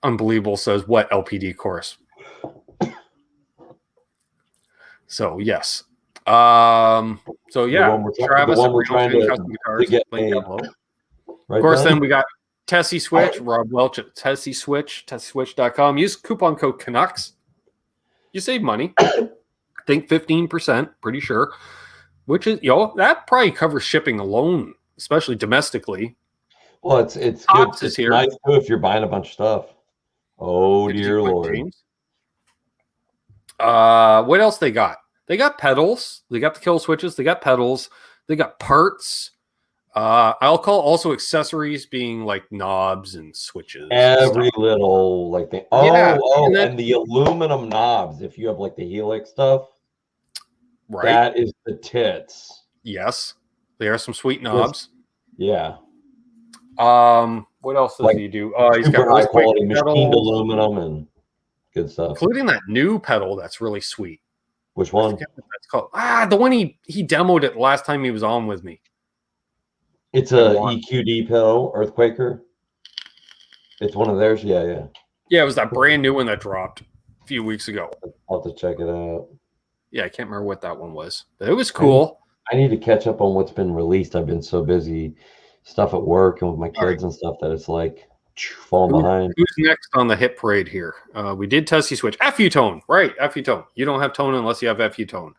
Unbelievable says, what LPD chorus? So, yes. Travis and we're trying to Custom Guitars. get of course, then we got Tesi Switch, Rob Welch at Tesi Switch, TesiSwitch.com. Use coupon code Canucks. You save money. I think 15%, pretty sure. Which is, that probably covers shipping alone, especially domestically. Well, it's good. It's nice too if you're buying a bunch of stuff. Oh, dear Lord. What else they got? They got pedals. They got the kill switches. They got pedals. They got parts. I'll call also accessories, being like knobs and switches. Every little like thing. And the aluminum knobs. If you have like the Helix stuff, right? That is the tits. Yes, they are some sweet knobs. Yeah. What else does he do? He's got high quality machined aluminum and good stuff, including that new pedal that's really sweet. Which one? I forget what that's called. The one he demoed it last time he was on with me. It's a EQD pedal, Earthquaker. It's one of theirs. Yeah. Yeah, it was that brand new one that dropped a few weeks ago. I'll have to check it out. Yeah, I can't remember what that one was, but it was cool. I need to catch up on what's been released. I've been so busy, stuff at work and with my kids and stuff, that it's like falling behind. Who's next on the hit parade here? We did Tesi Switch. FU Tone, right? FU Tone. You don't have tone unless you have FU Tone.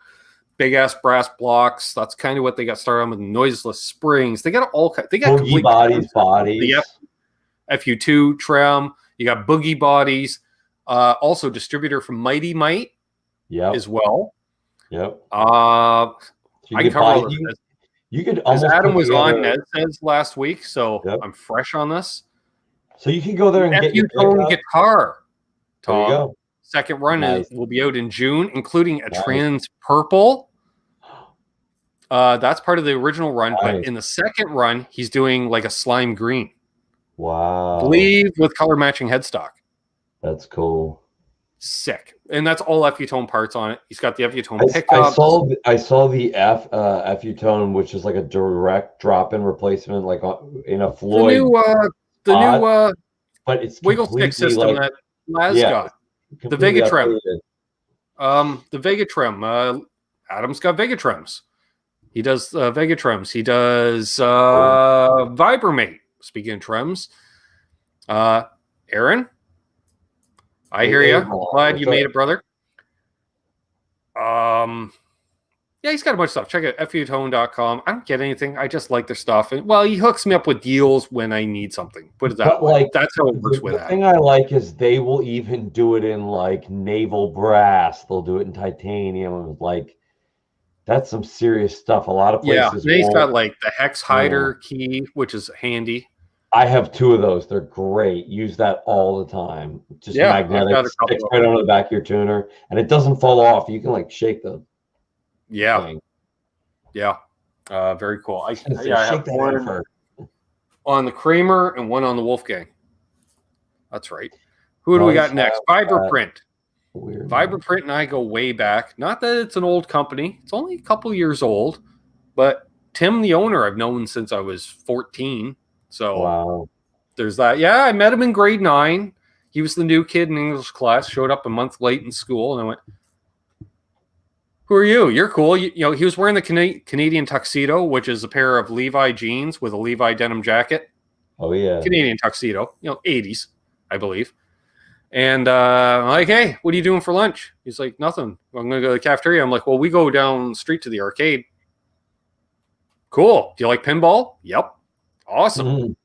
Big ass brass blocks. That's kind of what they got started on with noiseless springs. They got all. They got boogie bodies. The FU2 trim. You got boogie bodies. Also distributor from Mighty Might. As well. Yep. I cover all this. You could almost. Adam was on Ned's last week, so I'm fresh on this. So you can go there and get your Tone guitar. Tom. There you go. Second run will be out in June, including a trans purple. That's part of the original run, but in the second run, he's doing like a slime green. Wow. I believe with color matching headstock. That's cool. Sick. And that's all FU Tone parts on it. He's got the FU Tone pickups. I saw the FU Tone, which is like a direct drop-in replacement, like in a Floyd. The new but it's wiggle stick system that Laz got. The Vega trim. The Vega trim. Adam's got Vega trims. He does Vega trims. He does Vibraprint. Speaking of trims, Aaron, I hear you. Glad you made it, brother. Yeah, he's got a bunch of stuff. Check it out, futone.com. I don't get anything. I just like their stuff. And, well, he hooks me up with deals when I need something. Put it that way. That's how it works with that. The thing I like is they will even do it in like naval brass. They'll do it in titanium. Like, that's some serious stuff. A lot of places. Yeah, he's got like the hex hider key, which is handy. I have two of those. They're great. Use that all the time. Just magnetic. Sticks right onto the back of your tuner, and it doesn't fall off. You can like shake them. Yeah. thing. Yeah. Very cool. I Shake have that one hand first. on the Kramer and one on the Wolfgang. That's right. Who do we got next? Vibraprint. Weird. Vibraprint and I go way back. Not that it's an old company. It's only a couple years old. But Tim, the owner, I've known since I was 14. So Wow. there's that. Yeah, I met him in grade 9. He was the new kid in English class, showed up a month late in school, and I went, who are you? You're cool. You know, he was wearing the Canadian tuxedo, which is a pair of Levi jeans with a Levi denim jacket. Oh, yeah. Canadian tuxedo, 80s, I believe. And I'm like, hey, what are you doing for lunch? He's like, nothing. I'm going to go to the cafeteria. I'm like, well, we go down the street to the arcade. Cool. Do you like pinball? Yep. Awesome. Mm.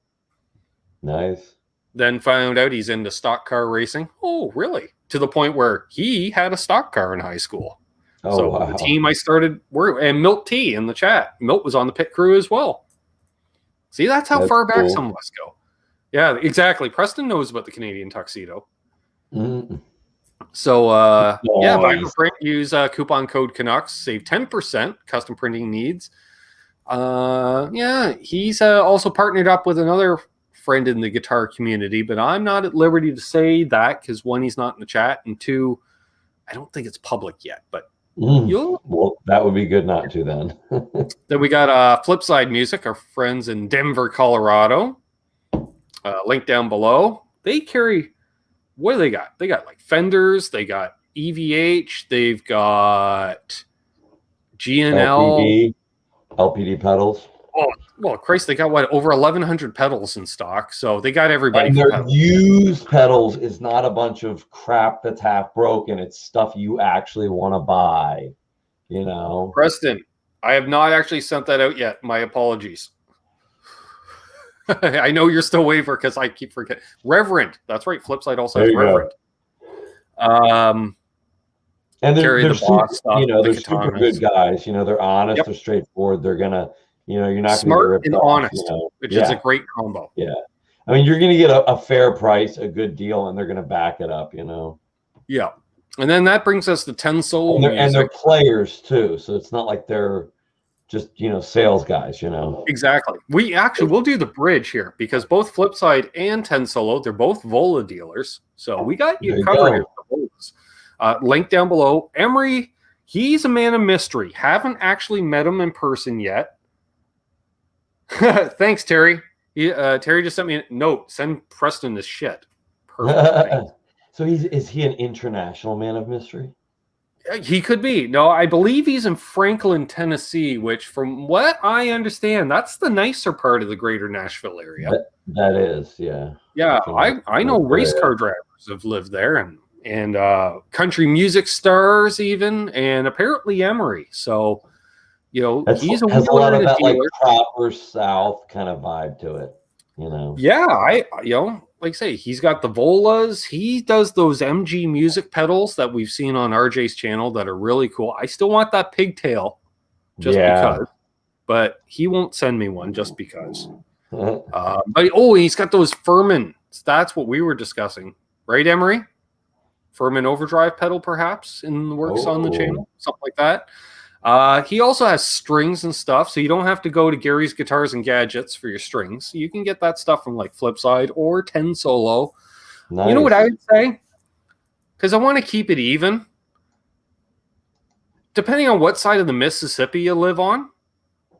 Nice. Then found out he's into stock car racing. Oh, really? To the point where he had a stock car in high school. Oh, so wow. the team I started, and Milt T in the chat. Milt was on the pit crew as well. See, that's how far back some of us go. Yeah, exactly. Preston knows about the Canadian tuxedo. Mm. So, yeah, Vibraprint, use coupon code Canucks, save 10%, custom printing needs. Yeah, he's also partnered up with another friend in the guitar community, but I'm not at liberty to say that because 1, he's not in the chat, and 2, I don't think it's public yet, but well, that would be good not to then. Then we got Flipside Music, our friends in Denver, Colorado. Link down below. They carry, what do they got? They got like Fenders, they got EVH, they've got GNL. LPD pedals. Oh, well, Christ, they got what, over 1,100 pedals in stock. So they got everybody. And their used pedals is not a bunch of crap that's half broken. It's stuff you actually want to buy, Preston, I have not actually sent that out yet. My apologies. I know you're still waiting because I keep forgetting. Reverend. That's right. Flipside also has Reverend. And they're super, stuff, they're super good guys. They're honest, they're straightforward. They're gonna, you're not smart gonna and honest, which is a great combo. Yeah, I mean, you're gonna get a fair price, a good deal, and they're gonna back it up. Yeah, and then that brings us to 10 solo music. And they're players too, so it's not like they're just sales guys. Exactly. We'll do the bridge here because both Flipside and 10 Solo, they're both Vola dealers, so we got you covered here with the Volas. Link down below. Emery, he's a man of mystery. Haven't actually met him in person yet. Thanks, Terry. Terry just sent me a note. Send Preston this shit. Perfect. So is he an international man of mystery? He could be. No, I believe he's in Franklin, Tennessee, which from what I understand, that's the nicer part of the greater Nashville area. That is, yeah. Yeah, I know race car drivers have lived there and country music stars even, and apparently Emery. So, he's has a lot of that like proper South kind of vibe to it, Yeah, like I say, he's got the Volas. He does those MG music pedals that we've seen on RJ's channel that are really cool. I still want that pigtail because, but he won't send me one just because. But he's got those Furman. That's what we were discussing, right, Emery? Furman overdrive pedal, perhaps, in the works on the channel, something like that. He also has strings and stuff, so you don't have to go to Gary's Guitars and Gadgets for your strings. You can get that stuff from like Flipside or 10 Solo. Nice. You know what I would say? Because I want to keep it even. Depending on what side of the Mississippi you live on,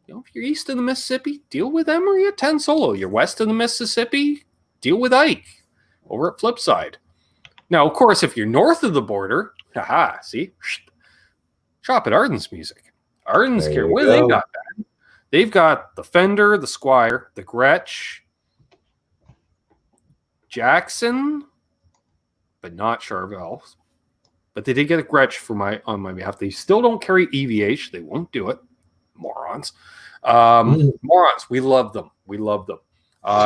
if you're east of the Mississippi, deal with Emery at 10 Solo. You're west of the Mississippi, deal with Ike over at Flipside. Now, of course, if you're north of the border, see? Shop at Ardens Music. Ardens care. What do they got? They've got the Fender, the Squire, the Gretsch, Jackson, but not Charvel. But they did get a Gretsch on my behalf. They still don't carry EVH. They won't do it. Morons. Morons. We love them. We love them.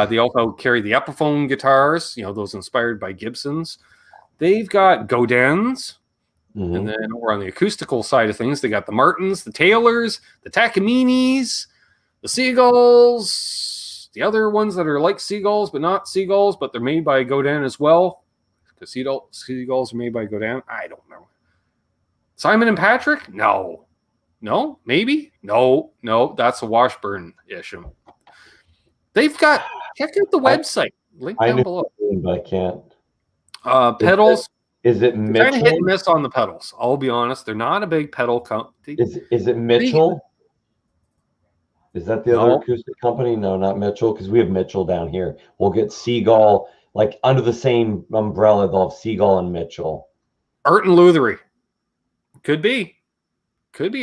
They also carry the Epiphone guitars, those inspired by Gibsons. They've got Godins. Mm-hmm. And then over on the acoustical side of things, they got the Martins, the Taylors, the Takaminis, the Seagulls, the other ones that are like Seagulls, but not Seagulls, but they're made by Godin as well. Because Seagulls are made by Godin. I don't know. Simon and Patrick? No. No, maybe. No, that's a Washburn issue. They've got. Check out the website. Link I down know, below. but I can't. Pedals. Is it Kind of Mitchell? hit and miss on the pedals. I'll be honest. They're not a big pedal company. Is it Mitchell? Is that the other acoustic company? No, not Mitchell, because we have Mitchell down here. We'll get Seagull, like under the same umbrella. They'll have Seagull and Mitchell. Art and Luthery. Could be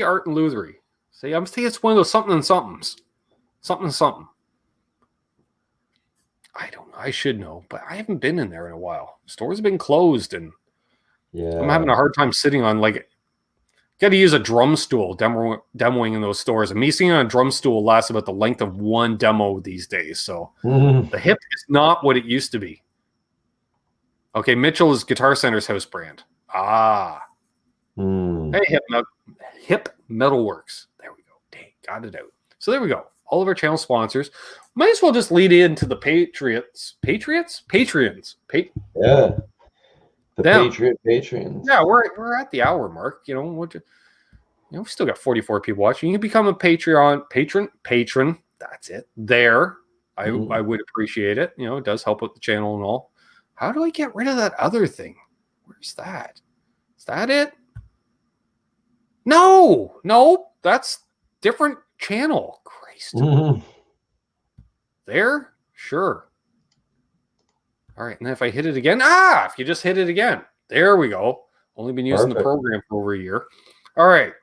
Art and Luthery. See, I'm saying it's one of those something and somethings. Something. I don't know. I should know, but I haven't been in there in a while. Stores have been closed, and I'm having a hard time sitting on, like, got to use a drum stool demoing in those stores. And me sitting on a drum stool lasts about the length of one demo these days. So the hip is not what it used to be. Okay, Mitchell is Guitar Center's house brand. Hey, Hip Metalworks. There we go. Dang, got it out. So there we go. All of our channel sponsors. Might as well just lead into the Patreons. Yeah. The Patriot Patreons. Yeah, we're at the hour mark. We still got 44 people watching. You can become a Patreon patron. That's it. There, I would appreciate it. It does help with the channel and all. How do I get rid of that other thing? Where's that? Is that it? No, that's different channel. Christ. There, sure. All right, and then if I hit it again, if you just hit it again, there we go. Only been using the program for over a year. All right.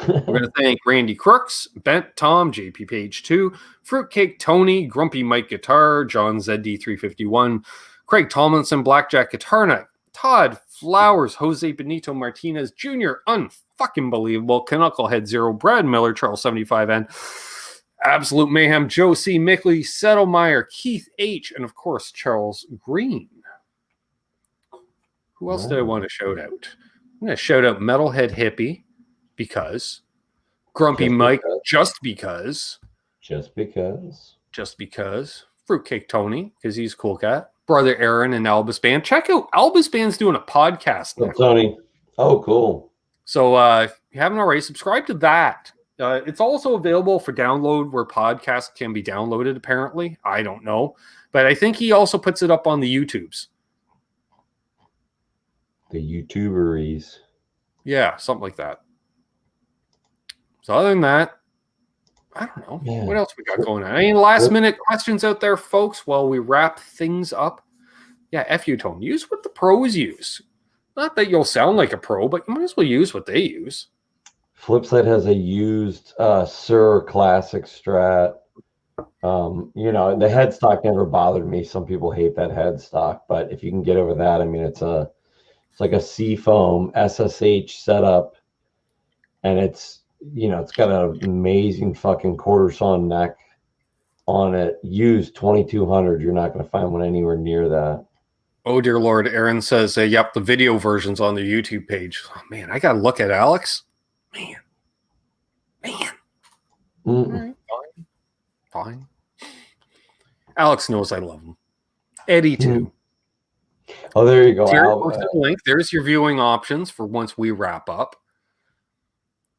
We're going to thank Randy Crooks, Bent Tom, JP Page 2, Fruitcake Tony, Grumpy Mike Guitar, John ZD351, Craig Tomlinson, Blackjack Guitar Nut, Todd Flowers, Jose Benito Martinez Jr., unfucking believable, Knucklehead Zero, Brad Miller, Charles 75N, Absolute Mayhem, Joe C. Mickley, Settlemeyer, Keith H., and of course, Charles Green. Who else did I want to shout out? I'm going to shout out Metalhead Hippie because, Grumpy Mike, just because, Fruitcake Tony, because he's a cool cat, Brother Aaron and Albus Band. Check out Albus Band's doing a podcast now. Tony. Oh, cool. So if you haven't already, subscribe to that. It's also available for download where podcasts can be downloaded, apparently. I don't know. But I think he also puts it up on the YouTubes. The YouTuberies. Yeah, something like that. So other than that, I don't know. Yeah. What else we got going on? Any last minute questions out there, folks, while we wrap things up? Yeah, F you, Tone. Use what the pros use. Not that you'll sound like a pro, but you might as well use what they use. Flipside has a used Sir Classic Strat. The headstock never bothered me. Some people hate that headstock, but if you can get over that, I mean, it's like a Seafoam SSH setup, and it's got an amazing fucking quarter sawn neck on it. Used 2200. You're not going to find one anywhere near that. Oh dear Lord, Aaron says, "Yep, the video version's on their YouTube page." Oh, man, I gotta look at Alex. Man. Right, fine. Alex knows I love him. Eddie too. Oh, there you go. Link. There's your viewing options for once we wrap up.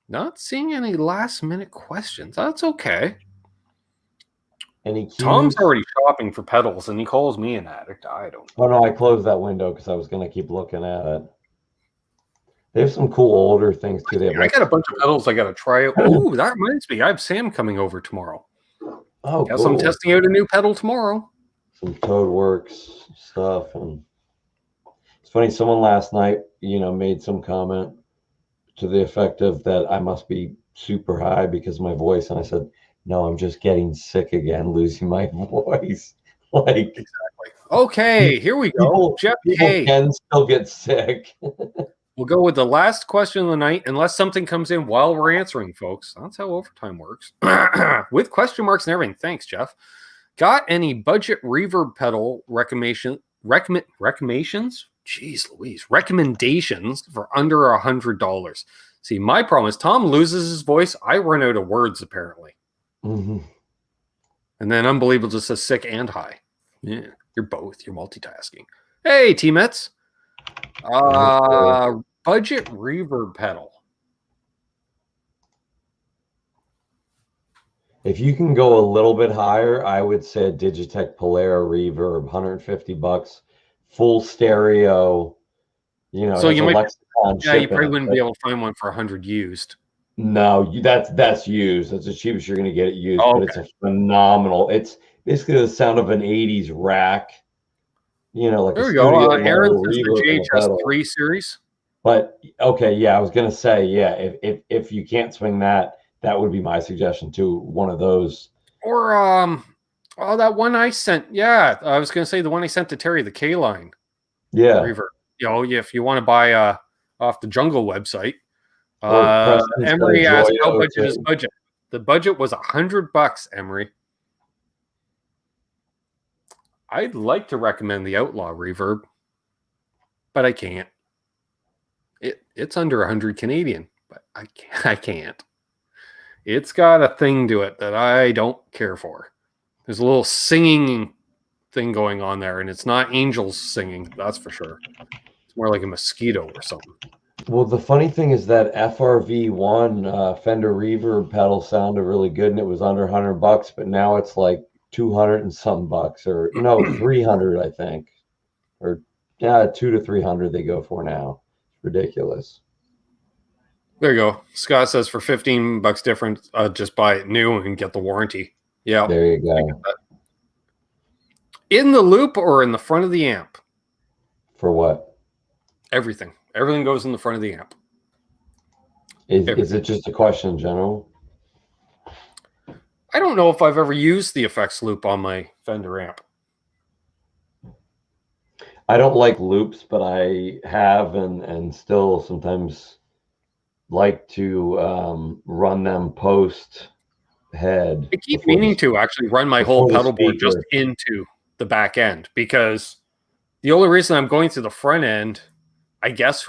Not seeing any last minute questions. That's okay. Tom's already shopping for pedals, and he calls me an addict. I don't know. Oh no, I closed that window because I was going to keep looking at it. They have some cool older things too. I got a bunch of pedals I got to try out. Oh, that reminds me. I have Sam coming over tomorrow. Oh, cool. I'm testing out a new pedal tomorrow. Some ToadWorks stuff. And it's funny, someone last night, made some comment to the effect of that I must be super high because of my voice. And I said, no, I'm just getting sick again, losing my voice. Exactly. Okay, here we go. Jeff K. can still get sick. We'll go with the last question of the night, unless something comes in while we're answering, folks. That's how overtime works. With question marks and everything. Thanks, Jeff. Got any budget reverb pedal recommendations? Jeez Louise. Recommendations for under $100. See, my problem is Tom loses his voice. I run out of words, apparently. Mm-hmm. And then Unbelievable just says sick and high. Yeah, you're both. You're multitasking. Hey, T-Mets. Budget reverb pedal. If you can go a little bit higher, I would say a Digitech Polara Reverb, $150, full stereo. You know, it So has you a might, Lexicon yeah, you chip in probably it. wouldn't be able to find one for 100 used. No, that's used. That's the cheapest you're going to get it used, Oh, but okay. it's a phenomenal. It's basically the sound of an '80s rack. You know, like a There we go. studio Aaron's level is the reverb in the JHS pedal. 3 series. But okay, yeah, I was gonna say, yeah, if you can't swing that, that would be my suggestion too. One of those. Or oh, that one I sent. Yeah, I was gonna say the one I sent to Terry, the K line Yeah. reverb. You know, if you want to buy off the Jungle website. Or Preston's got a Emery asked how Joyo budget is too. budget. The budget was $100, Emery. I'd like to recommend the Outlaw reverb, but I can't. It's under 100 Canadian, but I can't. It's got a thing to it that I don't care for. There's a little singing thing going on there, and it's not angels singing, that's for sure. It's more like a mosquito or something. Well, the funny thing is that FRV1 Fender Reverb pedal sounded really good, and it was under $100, but now it's like 200 and some bucks, or no, 300, I think, or yeah, 200 to 300 they go for now. It's ridiculous. There you go. Scott says for $15 difference, just buy it new and get the warranty. Yeah. There you go. In the loop or in the front of the amp? For what? Everything. Everything goes in the front of the amp. Is it just a question in general? I don't know if I've ever used the effects loop on my Fender amp. I don't like loops, but I have and still sometimes like to run them post head. I keep meaning to actually run my whole pedal board just into the back end, because the only reason I'm going to the front end, I guess,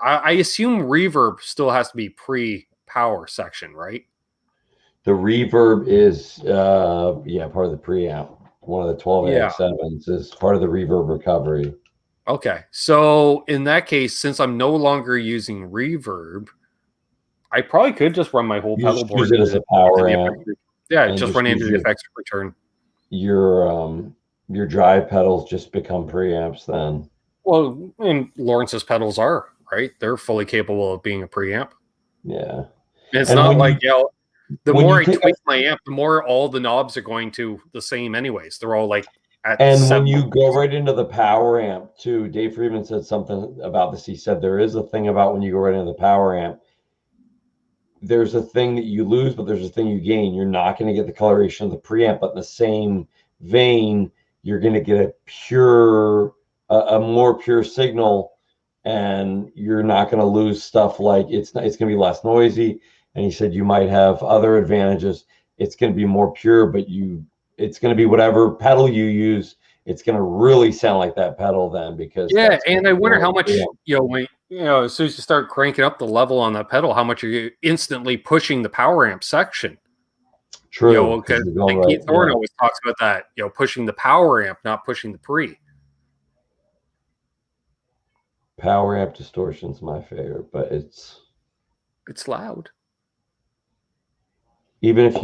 I assume reverb still has to be pre-power section, right? The reverb is part of the preamp. One of the 12AX7s is part of the reverb recovery. Okay, so in that case, since I'm no longer using reverb, I probably could just run my whole pedal board. Use it as a power amp. Yeah, just run into the effects return. Your drive pedals just become preamps then. Well, and Lawrence's pedals are, right? They're fully capable of being a preamp. Yeah. And it's not like, the more I tweak my amp, the more all the knobs are going to the same anyways. They're all like at when you go right into the power amp too, Dave Friedman said something about this. He said there is a thing about when you go right into the power amp, there's a thing that you lose, but there's a thing you gain. You're not going to get the coloration of the preamp, but in the same vein, you're going to get a more pure signal, and you're not going to lose stuff like it's going to be less noisy. And he said you might have other advantages. It's going to be more pure, but it's going to be whatever pedal you use. It's going to really sound like that pedal then, because and I wonder how much as soon as you start cranking up the level on that pedal, how much are you instantly pushing the power amp section? True. Because Keith Thorne always talks about that. Pushing the power amp, not pushing the pre. Power amp distortion's my favorite, but it's loud. Even if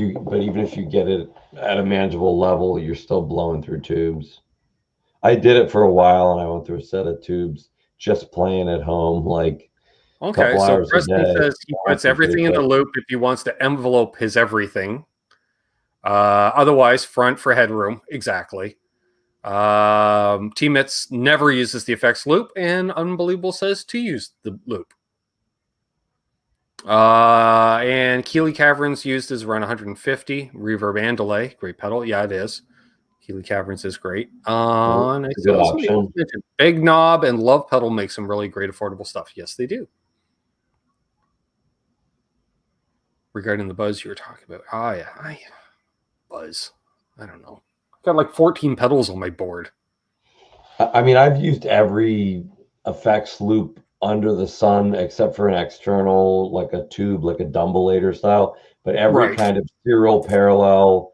you get it at a manageable level, you're still blowing through tubes. I did it for a while, and I went through a set of tubes just playing at home, like okay. So Preston says he puts everything in the loop if he wants to envelope his everything. Otherwise, front for headroom. Exactly. T-Mitz never uses the effects loop, and Unbelievable says to use the loop. And Keeley Caverns used is around 150 reverb and delay. Great pedal. Yeah, it is. Keeley Caverns is great. Big Knob and Love Pedal make some really great affordable stuff. Yes, they do. Regarding the buzz you were talking about. Buzz. I don't know. I've got like 14 pedals on my board. I mean, I've used every effects loop under the sun except for an external, like a tube, like a Dumbleator style, but every kind of serial parallel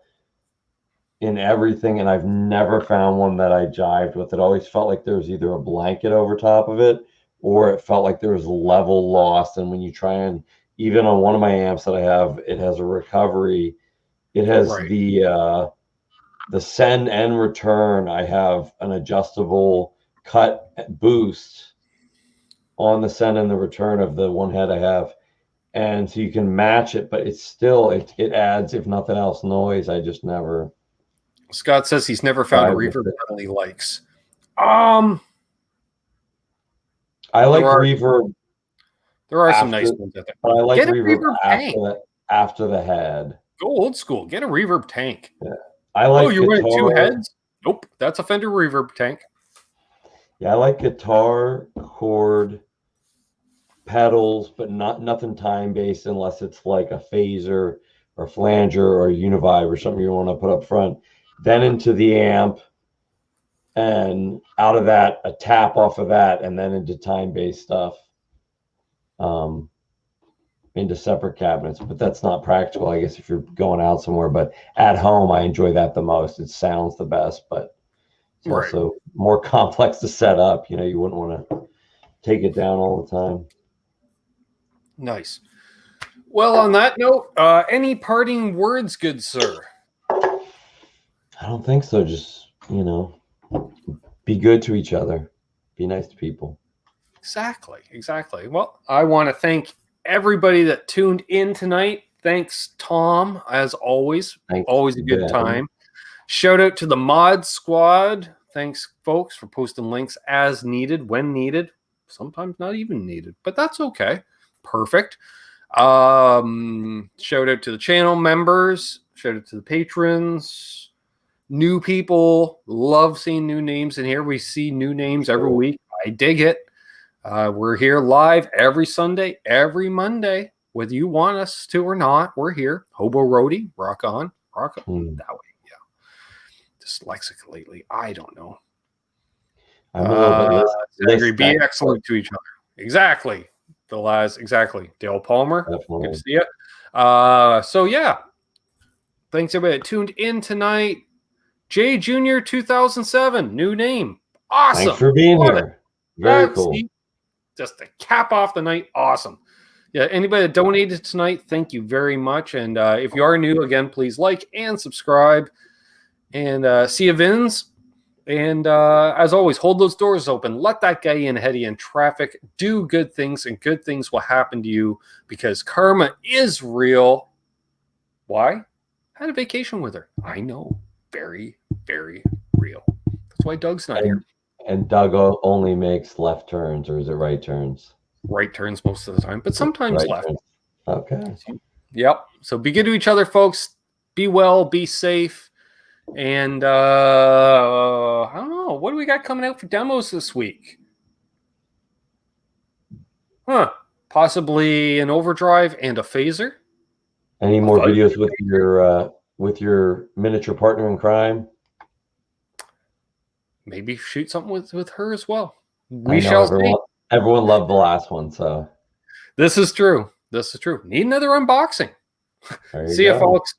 in everything, and I've never found one that I jived with. It always felt like there was either a blanket over top of it, or it felt like there was level lost. And when you try and, even on one of my amps that I have, it has a recovery It has Right. the send and return. I have an adjustable cut boost on the send and the return of the one head I have. And so you can match it, but it's still, it adds, if nothing else, noise. I just never. Scott says he's never found a reverb pedal he likes. I like reverb. There are some nice ones out there. But I like Get a reverb after the head. Go old school. Get a reverb tank. Yeah. I like. Oh, you're running 2 heads? Nope, that's a Fender reverb tank. Yeah, I like guitar, chord, pedals, but nothing time based unless it's like a phaser or flanger or a univibe or something you want to put up front. Then into the amp, and out of that a tap off of that, and then into time based stuff. Into separate cabinets, but that's not practical, I guess, if you're going out somewhere. But at home, I enjoy that the most. It sounds the best, but it's also more complex to set up. You know, you wouldn't want to take it down all the time. Nice. Well, on that note, any parting words, good sir? I don't think so. Just, you know, be good to each other. Be nice to people. Exactly. Well, I want to thank everybody that tuned in tonight. Thanks, Tom, as always. Thanks, always a good time. Shout out to the mod squad. Thanks, folks, for posting links as needed, when needed. Sometimes not even needed, but that's okay. Perfect. Shout out to the channel members. Shout out to the patrons. New people. Love seeing new names in here. We see new names every week. I dig it. We're here live every Sunday, every Monday, whether you want us to or not. We're here. Hobo Roadie, rock on that way. Yeah. Dyslexic lately. I don't know. I'm a little bit be excellent to each other. Exactly. The last, exactly. Dale Palmer. Definitely. Good to see you. So yeah. Thanks everybody that tuned in tonight. J Junior 2007, new name. Awesome. Thanks for being here. Very cool. Just to cap off the night. Awesome. Yeah, anybody that donated tonight, thank you very much. And if you are new, again, please like and subscribe. And see you, Vins. And as always, hold those doors open. Let that guy in ahead of you in traffic. Do good things, and good things will happen to you because karma is real. Why? Had a vacation with her. I know. Very, very real. That's why Doug's not here. And Doug only makes left turns, or is it right turns? Right turns most of the time, but sometimes left. Turns. Okay. Yep. So be good to each other, folks. Be well, be safe. And I don't know. What do we got coming out for demos this week? Possibly an overdrive and a phaser. Any more videos with your miniature partner in crime? Maybe shoot something with her as well. We shall see. Everyone loved the last one, so this is true. Need another unboxing. See you, folks.